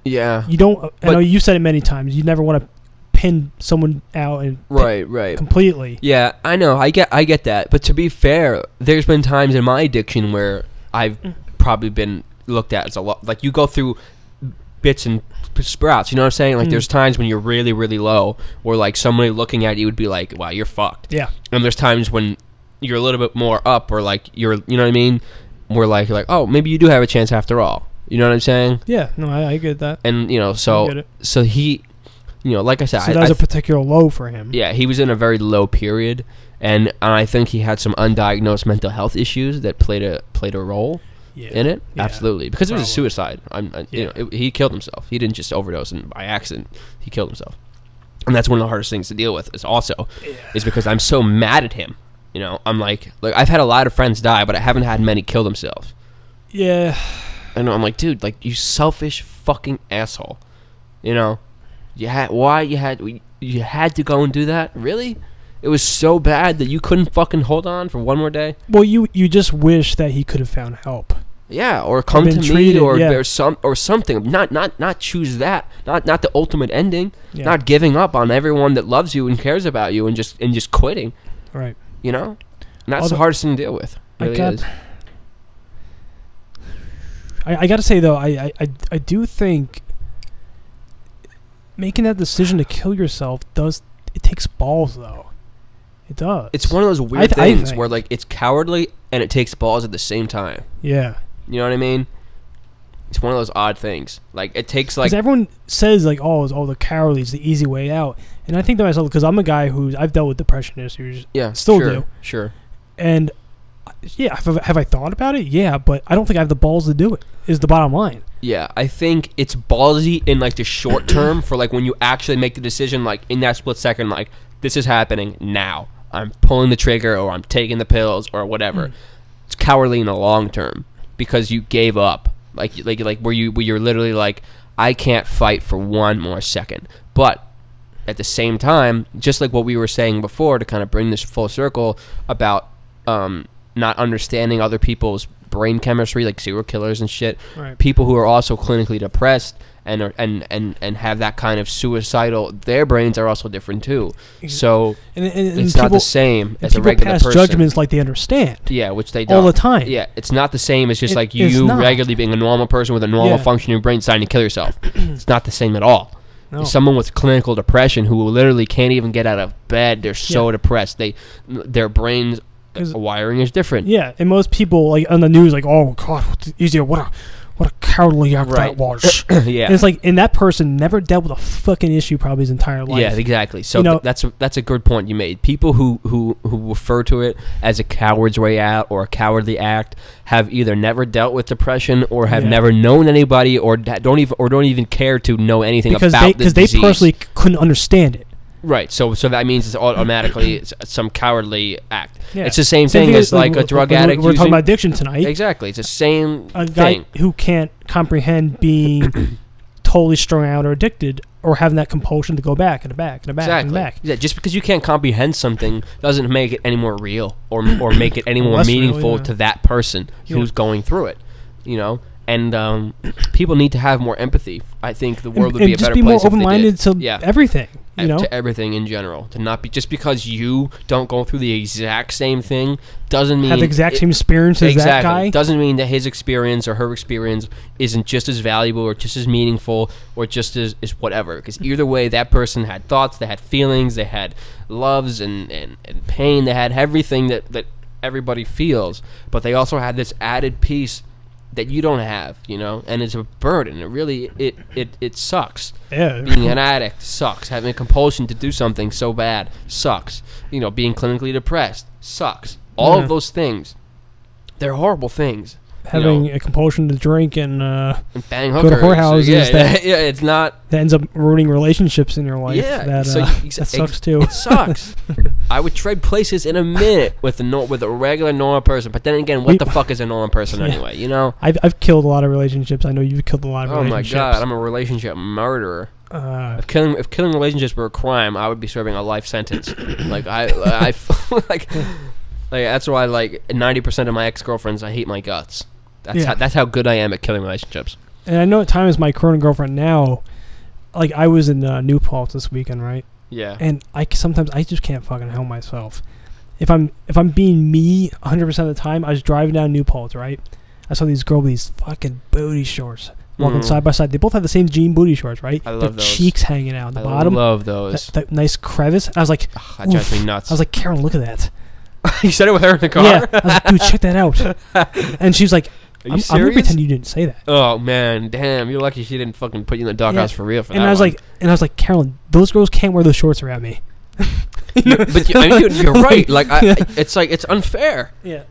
Yeah. You don't. I know you said it many times. You never want to pin someone out and right completely. Yeah, I know. I get that. But to be fair, there's been times in my addiction where I've probably been looked at as a lot. You go through bits and sprouts. You know what I'm saying? There's times when you're really, really low, where somebody looking at you would be like, "Wow, you're fucked." Yeah. And there's times when you're a little bit more up, or you're, you know what I mean? Where you're like, oh, maybe you do have a chance after all. You know what I'm saying? Yeah, no, I get that. And so he, like I said, so that was a particular low for him. Yeah, he was in a very low period, and I think he had some undiagnosed mental health issues that played a role in it. Yeah, absolutely, because it was a suicide. He killed himself. He didn't just overdose and by accident. He killed himself, and that's one of the hardest things to deal with. Is because I'm so mad at him. I'm like I've had a lot of friends die, but I haven't had many kill themselves. Yeah. And I'm like, dude, you selfish fucking asshole. You had to go and do that? Really? It was so bad that you couldn't fucking hold on for one more day? Well, you just wish that he could have found help. Yeah, or come to me, or something. Not choose that. Not the ultimate ending. Yeah. Not giving up on everyone that loves you and cares about you and just quitting. Right. And that's the hardest thing to deal with. Really is. I gotta say though, I do think making that decision to kill yourself takes balls though. It does. It's one of those weird things where like it's cowardly and it takes balls at the same time. Yeah. You know what I mean? It's one of those odd things. Like it takes like, because everyone says like, oh, the cowardly is the easy way out, and I think to myself, because I'm a guy I've dealt with depression issues. Yeah. Still sure, do. Sure. And yeah, have I thought about it? Yeah, but I don't think I have the balls to do it. Is the bottom line. Yeah, I think it's ballsy in like the short term for like when you actually make the decision, like in that split second, like this is happening now. I'm pulling the trigger or I'm taking the pills or whatever. It's cowardly in the long term because you gave up. Like where you're literally like, I can't fight for one more second. But at the same time, just like what we were saying before, to kind of bring this full circle about not understanding other people's brain chemistry, like serial killers and shit. Right. People who are also clinically depressed and have that kind of suicidal, their brains are also different too. So and it's not the same as a regular person. People pass judgments like they understand. Yeah, which they don't. All the time. Yeah, it's not the same as just like you regularly being a normal person with a normal functioning brain deciding to kill yourself. It's not the same at all. No. Someone with clinical depression who literally can't even get out of bed, they're so depressed. Their brains wiring is different. Yeah, and most people like on the news like, oh god, what a cowardly act that was. Yeah, and it's like, and that person never dealt with a fucking issue probably his entire life. Yeah, exactly. So that's a good point you made. People who refer to it as a coward's way out or a cowardly act have either never dealt with depression or have never known anybody or don't even care to know anything about this disease. Because they personally couldn't understand it. Right, so that means it's automatically some cowardly act. Yeah. It's the same thing as like a drug addict. We're talking about addiction tonight. Exactly, it's the same a guy who can't comprehend being totally strung out or addicted, or having that compulsion to go back and back and back and back. Yeah, just because you can't comprehend something doesn't make it any more real or make it any more meaningful to that person who's going through it. You know. And people need to have more empathy. I think the world would be a better place if they did. And just be more open-minded to everything. You know? To everything in general. To not be just because you don't go through the exact same thing doesn't mean have the exact same experience as that guy. Doesn't mean that his experience or her experience isn't just as valuable or just as meaningful or just as whatever. Because either way, that person had thoughts, they had feelings, they had loves and pain, they had everything that everybody feels. But they also had this added piece that you don't have, you know, and it's a burden. It really, it sucks. Yeah. Being an addict sucks. Having a compulsion to do something so bad sucks. You know, being clinically depressed sucks. All of those things, they're horrible things. Having a compulsion to drink and bang hookers. Go to whorehouses. It's not. That ends up ruining relationships in your life. Yeah, that sucks too. It sucks. I would trade places in a minute with a regular normal person. But then again, what the fuck is a normal person anyway? You know. I've killed a lot of relationships. I know you've killed a lot of relationships. Oh my god, I'm a relationship murderer. If killing relationships were a crime, I would be serving a life sentence. Like I like that's why like 90% of my ex-girlfriends, I hate my guts. That's how good I am at killing relationships. And I know at times my current girlfriend now, like I was in New Paltz this weekend, right? Yeah. And sometimes I just can't fucking help myself. If I'm being me 100% of the time, I was driving down New Paltz, right? I saw these girls with these fucking booty shorts walking side by side. They both have the same jean booty shorts, right? I love Their those. Cheeks hanging out at the bottom. I love those. That nice crevice. I was like, that drives me nuts. I was like, Karen, look at that. You said it with her in the car? Yeah. I was like, dude, check that out. And she was like, I'm gonna pretend you didn't say that. Oh man, damn! You're lucky she didn't fucking put you in the doghouse for real. I was like, Carolyn, those girls can't wear those shorts around me. But I mean, you're right. Like, it's like it's unfair. Yeah.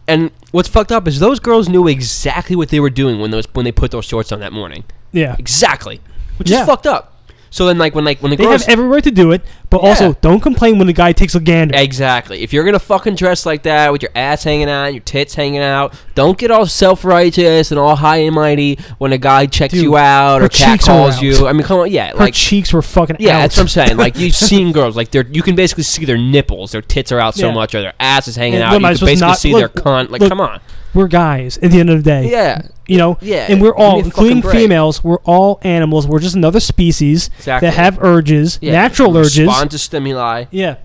And what's fucked up is those girls knew exactly what they were doing when they put those shorts on that morning. Yeah. Exactly. Which is fucked up. So then, like when the they girls have every right to do it, but also don't complain when the guy takes a gander. Exactly. If you're gonna fucking dress like that with your ass hanging out, your tits hanging out, don't get all self-righteous and all high and mighty when a guy checks you out or catcalls you. I mean, come on, her cheeks were fucking out. Yeah, that's what I'm saying. Like you've seen girls, like you can basically see their nipples, their tits are out so much, or their ass is hanging out. You can basically see their cunt. Like, come on. We're guys at the end of the day. Yeah. You know? Yeah. And we're all, including females, we're all animals. We're just another species that have urges, natural urges. Respond to stimuli. Yeah.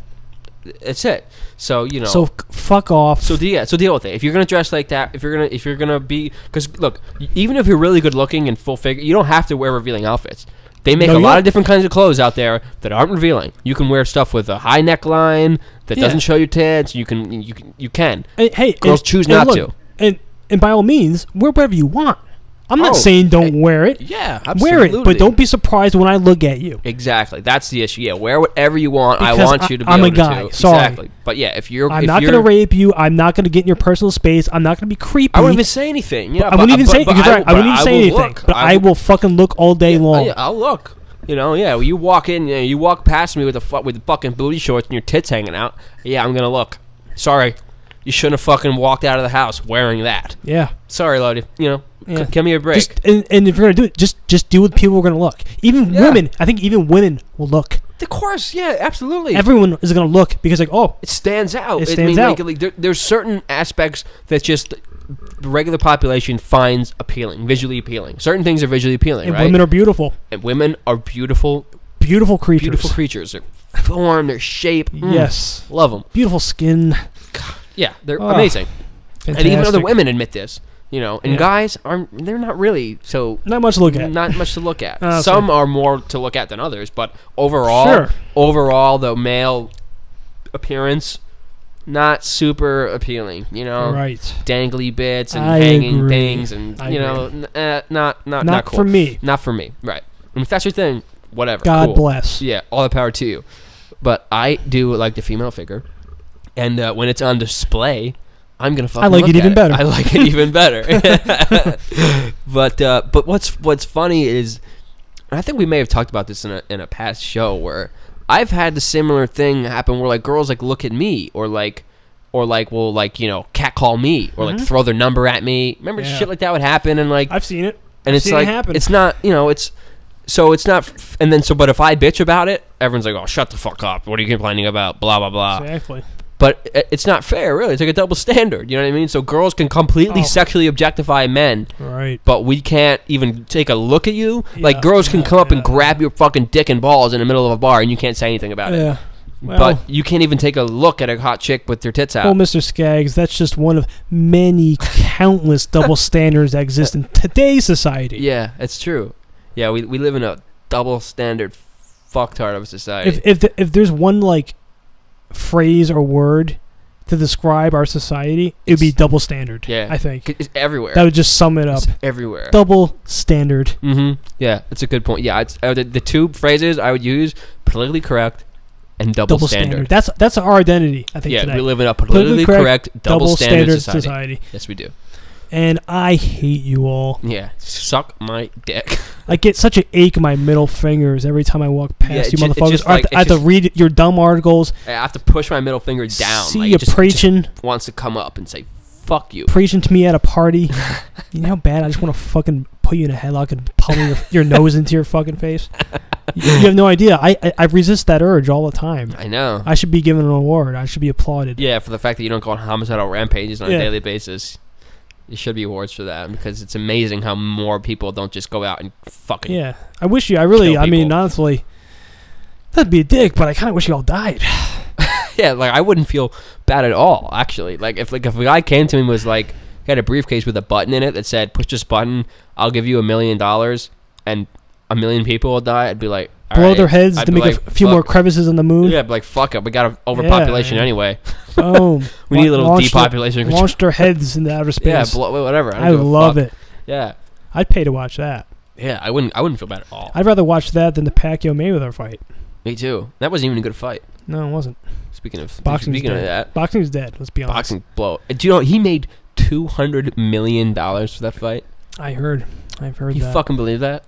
That's it. So, you know. So, fuck off. So deal with it. If you're going to dress like that, if you're going to be, because look, even if you're really good looking and full figure, you don't have to wear revealing outfits. They make a lot of different kinds of clothes out there that aren't revealing. You can wear stuff with a high neckline that doesn't show your tits. You can. Hey, girls choose not to. And by all means, wear whatever you want. I'm not saying don't wear it. Yeah, absolutely. Wear it, but don't be surprised when I look at you. Exactly. That's the issue. Yeah, wear whatever you want. Because I want you to be I'm able a guy. to. Sorry. Exactly. But yeah, I'm not going to rape you. I'm not going to get in your personal space. I'm not going to be creepy. I wouldn't even say anything. Yeah, I wouldn't even say anything. But I will fucking look all day long. Yeah, I'll look. You know, you walk in, you walk past me with the fucking booty shorts and your tits hanging out. Yeah, I'm going to look. Sorry. You shouldn't have fucking walked out of the house wearing that. Yeah. Sorry, Lodi. Give me a break. And if you're going to do it, just do what people are going to look. Even women. I think even women will look. Of course, yeah, absolutely. Everyone is going to look because, like, oh. It stands out. It stands out. There's certain aspects that just the regular population finds appealing, visually appealing. Certain things are visually appealing, and right? Women are beautiful. And women are beautiful. Beautiful creatures. Beautiful creatures. Their form, their shape. Yes. Love them. Beautiful skin. God, yeah, they're amazing. Fantastic. And even other women admit this. And guys they're not really not much to look at. Not much to look at. Some are more to look at than others, but overall, the male appearance not super appealing. Right? Dangly bits and hanging things, and not cool. For me. Not for me. Right. And if that's your thing, whatever. God bless. Yeah, all the power to you. But I do like the female figure, and when it's on display, I'm gonna fucking. I like it even better. I like it even better. But what's funny is, and I think we may have talked about this in a past show where I've had the similar thing happen where like girls like look at me or will catcall me or like throw their number at me. Remember shit like that would happen and like I've seen it. And it's like it's not it's not and then but if I bitch about it, everyone's like, oh, shut the fuck up. What are you complaining about? Blah blah blah. Exactly. But it's not fair, really. It's like a double standard. You know what I mean? So girls can completely sexually objectify men. Right. But we can't even take a look at you. Yeah, like, girls can come up and grab your fucking dick and balls in the middle of a bar, and you can't say anything about it. Well, but you can't even take a look at a hot chick with their tits out. Well, Mr. Scaggs, that's just one of many countless double standards that exist in today's society. Yeah, it's true. Yeah, we live in a double standard fucktard of a society. If there's one, like, phrase or word to describe our society, it would be double standard. Yeah, I think it's everywhere. That would just sum it up. It's everywhere. Double standard. Yeah, that's a good point. Yeah, it's the two phrases I would use: politically correct and double standard. That's our identity. I think. Yeah, today. we live in a politically correct double standard society. Yes, we do. And I hate you all. Yeah, suck my dick. I get such an ache in my middle fingers every time I walk past you motherfuckers. I have to read your dumb articles. I have to push my middle finger down. See you preaching. Just wants to come up and say, fuck you. Preaching to me at a party. You know how bad I just want to fucking put you in a headlock and pummel your nose into your fucking face? You have no idea. I resist that urge all the time. I know. I should be given an award. I should be applauded. Yeah, for the fact that you don't go on homicidal rampages on a daily basis. You should be awards for that because it's amazing how more people don't just go out and fucking. Yeah, I wish you. I mean, honestly, that'd be a dick, but I kind of wish you all died. Yeah, like I wouldn't feel bad at all. Actually, if a guy came to me and was like, he had a briefcase with a button in it that said, "Push this button, I'll give you $1 million," and 1 million people will die, I'd be like, blow their heads to make a few more crevices on the moon. Yeah, like fuck it, we got an overpopulation anyway. Boom. We need a little depopulation. Launch their heads into outer space. Yeah, whatever. I love it. Yeah, I'd pay to watch that. Yeah, I wouldn't feel bad at all. I'd rather watch that than the Pacquiao Mayweather fight. Me too. That wasn't even a good fight. No, it wasn't. Speaking of that, boxing's dead. Let's be honest. Boxing blow. Do you know he made $200 million for that fight? I've heard that. You fucking believe that?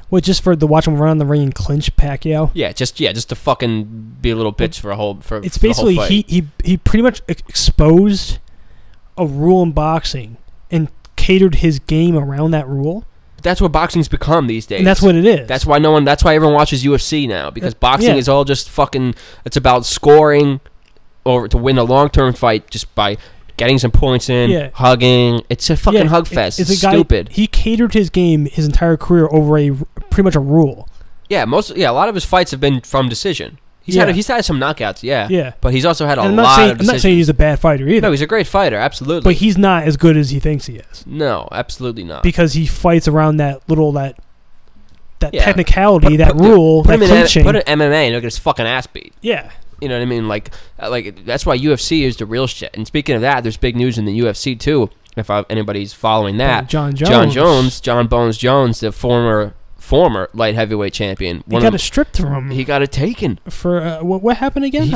What, just for the watch him run the ring and clinch Pacquiao? Yeah, just to fucking be a little bitch for a whole for. It's basically he pretty much exposed a rule in boxing and catered his game around that rule. That's what boxing's become these days. And that's what it is. That's why That's why everyone watches UFC now, because boxing is all just fucking. It's about scoring, or to win a long-term fight just by getting some points in, hugging. It's a fucking hug fest. It's stupid. He catered his game his entire career over pretty much a rule. Yeah, a lot of his fights have been from decision. He's had some knockouts, yeah. But he's also had a lot of decisions. I'm not saying he's a bad fighter either. No, he's a great fighter, absolutely. But he's not as good as he thinks he is. No, absolutely not. Because he fights around that technicality, that rule, that clinching. Put an MMA and he'll get his fucking ass beat. Yeah. You know what I mean? Like that's why UFC is the real shit. And speaking of that, there's big news in the UFC too. If anybody's following that, John Bones Jones, the former light heavyweight champion. He got it stripped from him. He got it taken for what happened again? He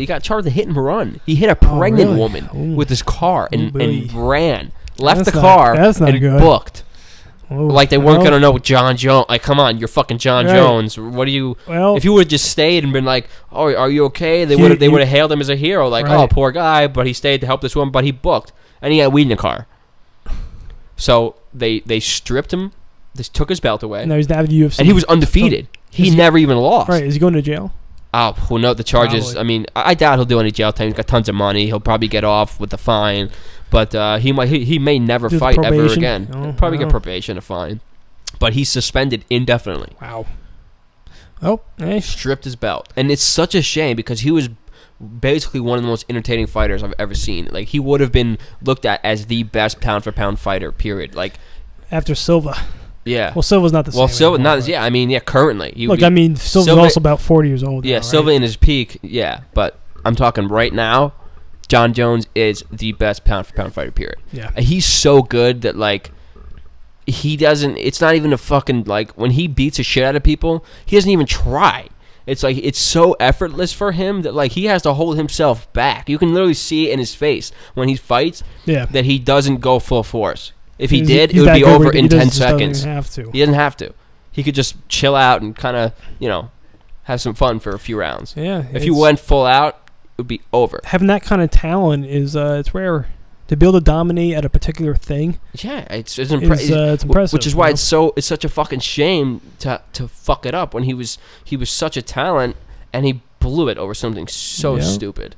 got charged with hit and run. He hit a pregnant woman with his car and ran, left the car and booked. Ooh, like they weren't gonna know John Jones. Like, come on, you're fucking John Jones. What do you? Well, if you would have just stayed and been like, "Oh, are you okay?" They would have hailed him as a hero. Like, oh, poor guy, but he stayed to help this woman. But he booked, and he had weed in the car. So they stripped him. They took his belt away. No, he's out of the UFC, and he was undefeated. He never even lost. Right? Is he going to jail? Oh, well, no, the charges. Probably. I mean, I doubt he'll do any jail time. He's got tons of money. He'll probably get off with a fine, but he may never fight ever again. He'll probably get probation, a fine. But he's suspended indefinitely. Wow. Oh, hey. Stripped his belt. And it's such a shame because he was basically one of the most entertaining fighters I've ever seen. Like, he would have been looked at as the best pound-for-pound fighter, period. Like, after Silva. Yeah. Well, Silva's not the same. Well, Silva, currently. Silva's also about 40 years old. Yeah, now, Silva in his peak, yeah. But I'm talking right now, John Jones is the best pound-for-pound fighter, period. Yeah. He's so good that, like, it's not even a fucking, like, when he beats the shit out of people, he doesn't even try. It's like, it's so effortless for him that, like, he has to hold himself back. You can literally see it in his face when he fights that he doesn't go full force. If he did, it would be over in 10 seconds. He doesn't have to. He could just chill out and kind of, have some fun for a few rounds. Yeah. If he went full out, it would be over. Having that kind of talent it's rare. To be able to dominate at a particular thing, it's impressive. Which is why it's such a fucking shame to fuck it up when he was such a talent and he blew it over something so stupid.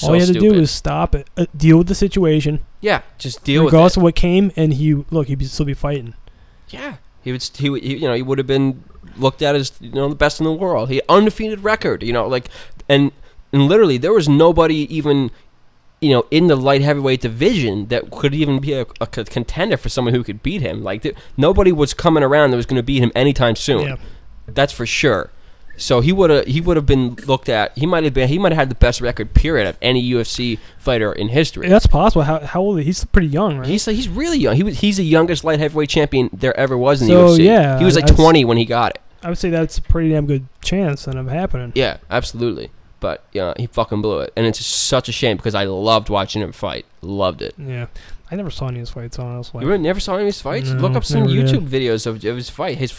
All he had to do was stop it, deal with the situation. Yeah, just deal with it. Regardless of what came, and he'd still be fighting. Yeah, he would have been looked at as the best in the world. He had undefeated record, and literally there was nobody even. In the light heavyweight division that could even be a contender for someone who could beat him. Like, nobody was coming around that was going to beat him anytime soon. Yeah. That's for sure. So he would have been looked at. He might have had the best record, period, of any UFC fighter in history. That's possible. How old is he? He's pretty young, right? He's really young. He's the youngest light heavyweight champion there ever was in the UFC. Yeah, he was like 20 when he got it. I would say that's a pretty damn good chance of happening. Yeah, absolutely. But he fucking blew it, and it's such a shame because I loved watching him fight. Loved it. Yeah, I never saw any of his fights. Honestly, you never saw any of his fights? No, look up some YouTube videos of his fight. His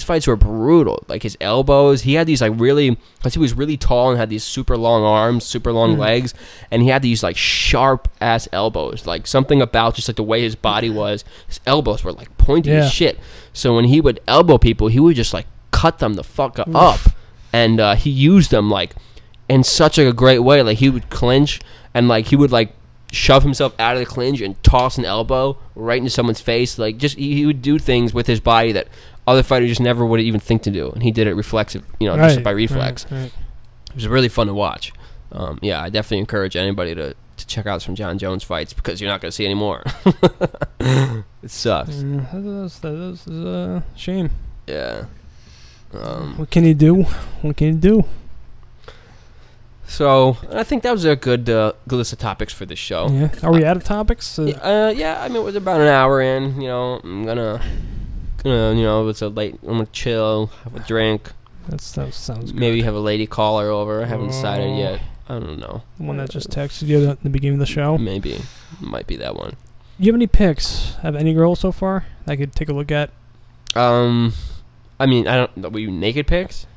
fights were brutal. Like his elbows, he had these because he was really tall and had these super long arms, super long legs, and he had these like sharp ass elbows. Like something about just like the way his body was, his elbows were like pointy as shit. So when he would elbow people, he would just like cut them the fuck up, and he used them like. In such a great way, like he would clinch and like he would like shove himself out of the clinch and toss an elbow right into someone's face. Like just he would do things with his body that other fighters just never would even think to do, and he did it reflexive, just by reflex. Right. It was really fun to watch. I definitely encourage anybody to check out some John Jones fights because you're not going to see any more. It sucks. That is a shame. Yeah. What can you do? So I think that was a good list of topics for this show. Yeah. Are we out of topics? Yeah. I mean, we're about an hour in. I'm gonna, it's a late. I'm gonna chill, have a drink. That sounds good. Maybe have a lady caller over. I haven't decided yet. I don't know. The one that just texted you at the beginning of the show. Maybe, might be that one. Do you have any pics? Have any girls so far I could take a look at? I mean, I don't. Were you naked pics?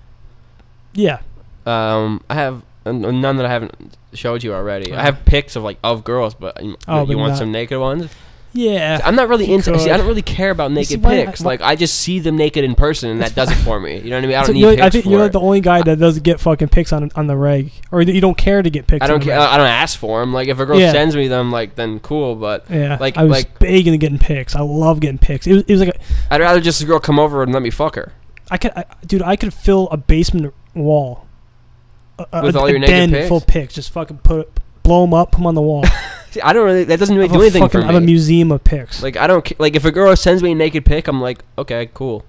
Yeah. I have. None that I haven't showed you already. I have pics of girls, but you want some naked ones? Yeah. I'm not really into. I don't really care about naked pics. I just see them naked in person, and that does it for me. You know what I mean? I don't need pics. I think you're the only guy that doesn't get fucking pics on the reg, or you don't care to get pics. I don't care. I don't ask for them. Like if a girl sends me them, then cool. But I was big into getting pics. I love getting pics. It was like I'd rather just a girl come over and let me fuck her. I could fill a basement wall. With all your naked pics? Full pics. Just fucking blow them up, put them on the wall. See, I don't really. That doesn't really do anything for me. I have a museum of pics. Like I don't like if a girl sends me a naked pic, I'm like, okay, cool.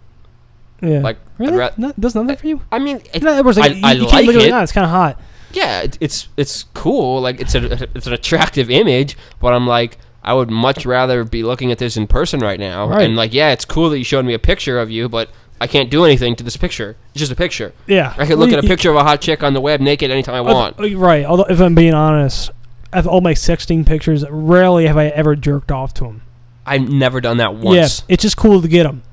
Yeah. Like really? Does nothing for you? I mean, I like it. It's kind of hot. Yeah, it's cool. Like it's an attractive image, but I'm like, I would much rather be looking at this in person right now. Right. And like, yeah, it's cool that you showed me a picture of you, but I can't do anything to this picture. It's just a picture. Yeah. I can look at a picture of a hot chick on the web naked anytime I want. Right. Although, if I'm being honest, I have all my sexting pictures. Rarely have I ever jerked off to them. I've never done that once. Yeah, it's just cool to get them.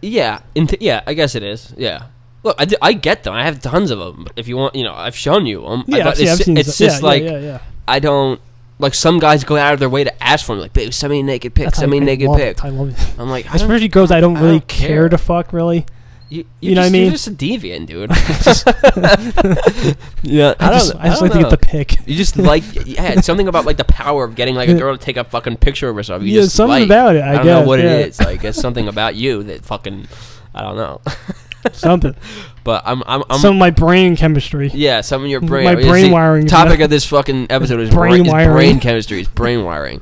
Yeah. Yeah, I guess it is. Yeah. Look, I get them. I have tons of them. If you want, I've shown you them. Yeah, I've seen it's just I don't. Like, some guys go out of their way to ask for me. Like, babe, send me a naked pic. Send me a naked pic. I love it. I'm like, especially girls I don't really care to fuck, really. You know what I mean? You're just a deviant, dude. Yeah, I just like to get the pic. You just like, it's something about like the power of getting like a girl to take a fucking picture of herself. You just something about it. I don't know what it is. Like, it's something about you that fucking, I don't know. Something. But I'm some of my brain chemistry. Yeah, some of your brain. My brain wiring. Topic of this fucking episode is brain chemistry. It's brain wiring.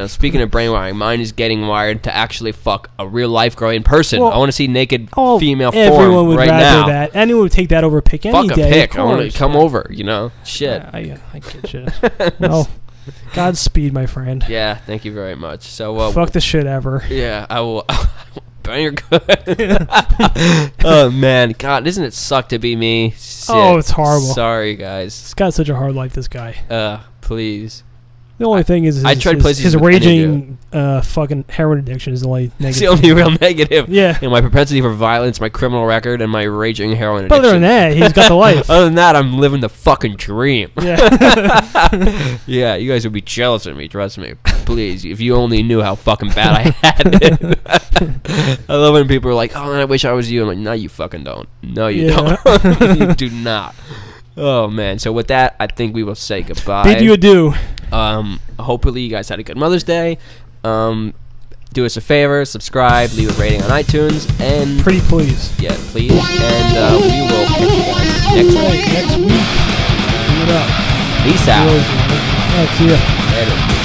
Speaking of brain wiring, mine is getting wired to actually fuck a real life girl in person. I want to see naked female form right now. That. Anyone would take that over pic any day. Fuck a pic. I want to come over. Shit. I get shit. Well, Godspeed, my friend. Yeah, thank you very much. So fuck the shit ever. Yeah, I will. You're good. Oh man, God, doesn't it suck to be me? Shit. Oh, it's horrible. Sorry, guys. It's got such a hard life, this guy. Please. The only thing is his raging fucking heroin addiction is the only negative. It's the only real negative. Yeah. My propensity for violence, my criminal record, and my raging heroin addiction. But other than that, he's got the life. Other than that, I'm living the fucking dream. Yeah. Yeah, you guys would be jealous of me, trust me. Please, if you only knew how fucking bad I had it. I love when people are like, oh, man, I wish I was you. I'm like, no, you fucking don't. No, you don't. You do not. Oh, man. So with that, I think we will say goodbye. Bid you adieu. Hopefully you guys had a good Mother's Day. Do us a favor, subscribe, leave a rating on iTunes, and pretty please. Yeah, please. And we will catch you guys next week. Next week. Peace out. See ya. Later.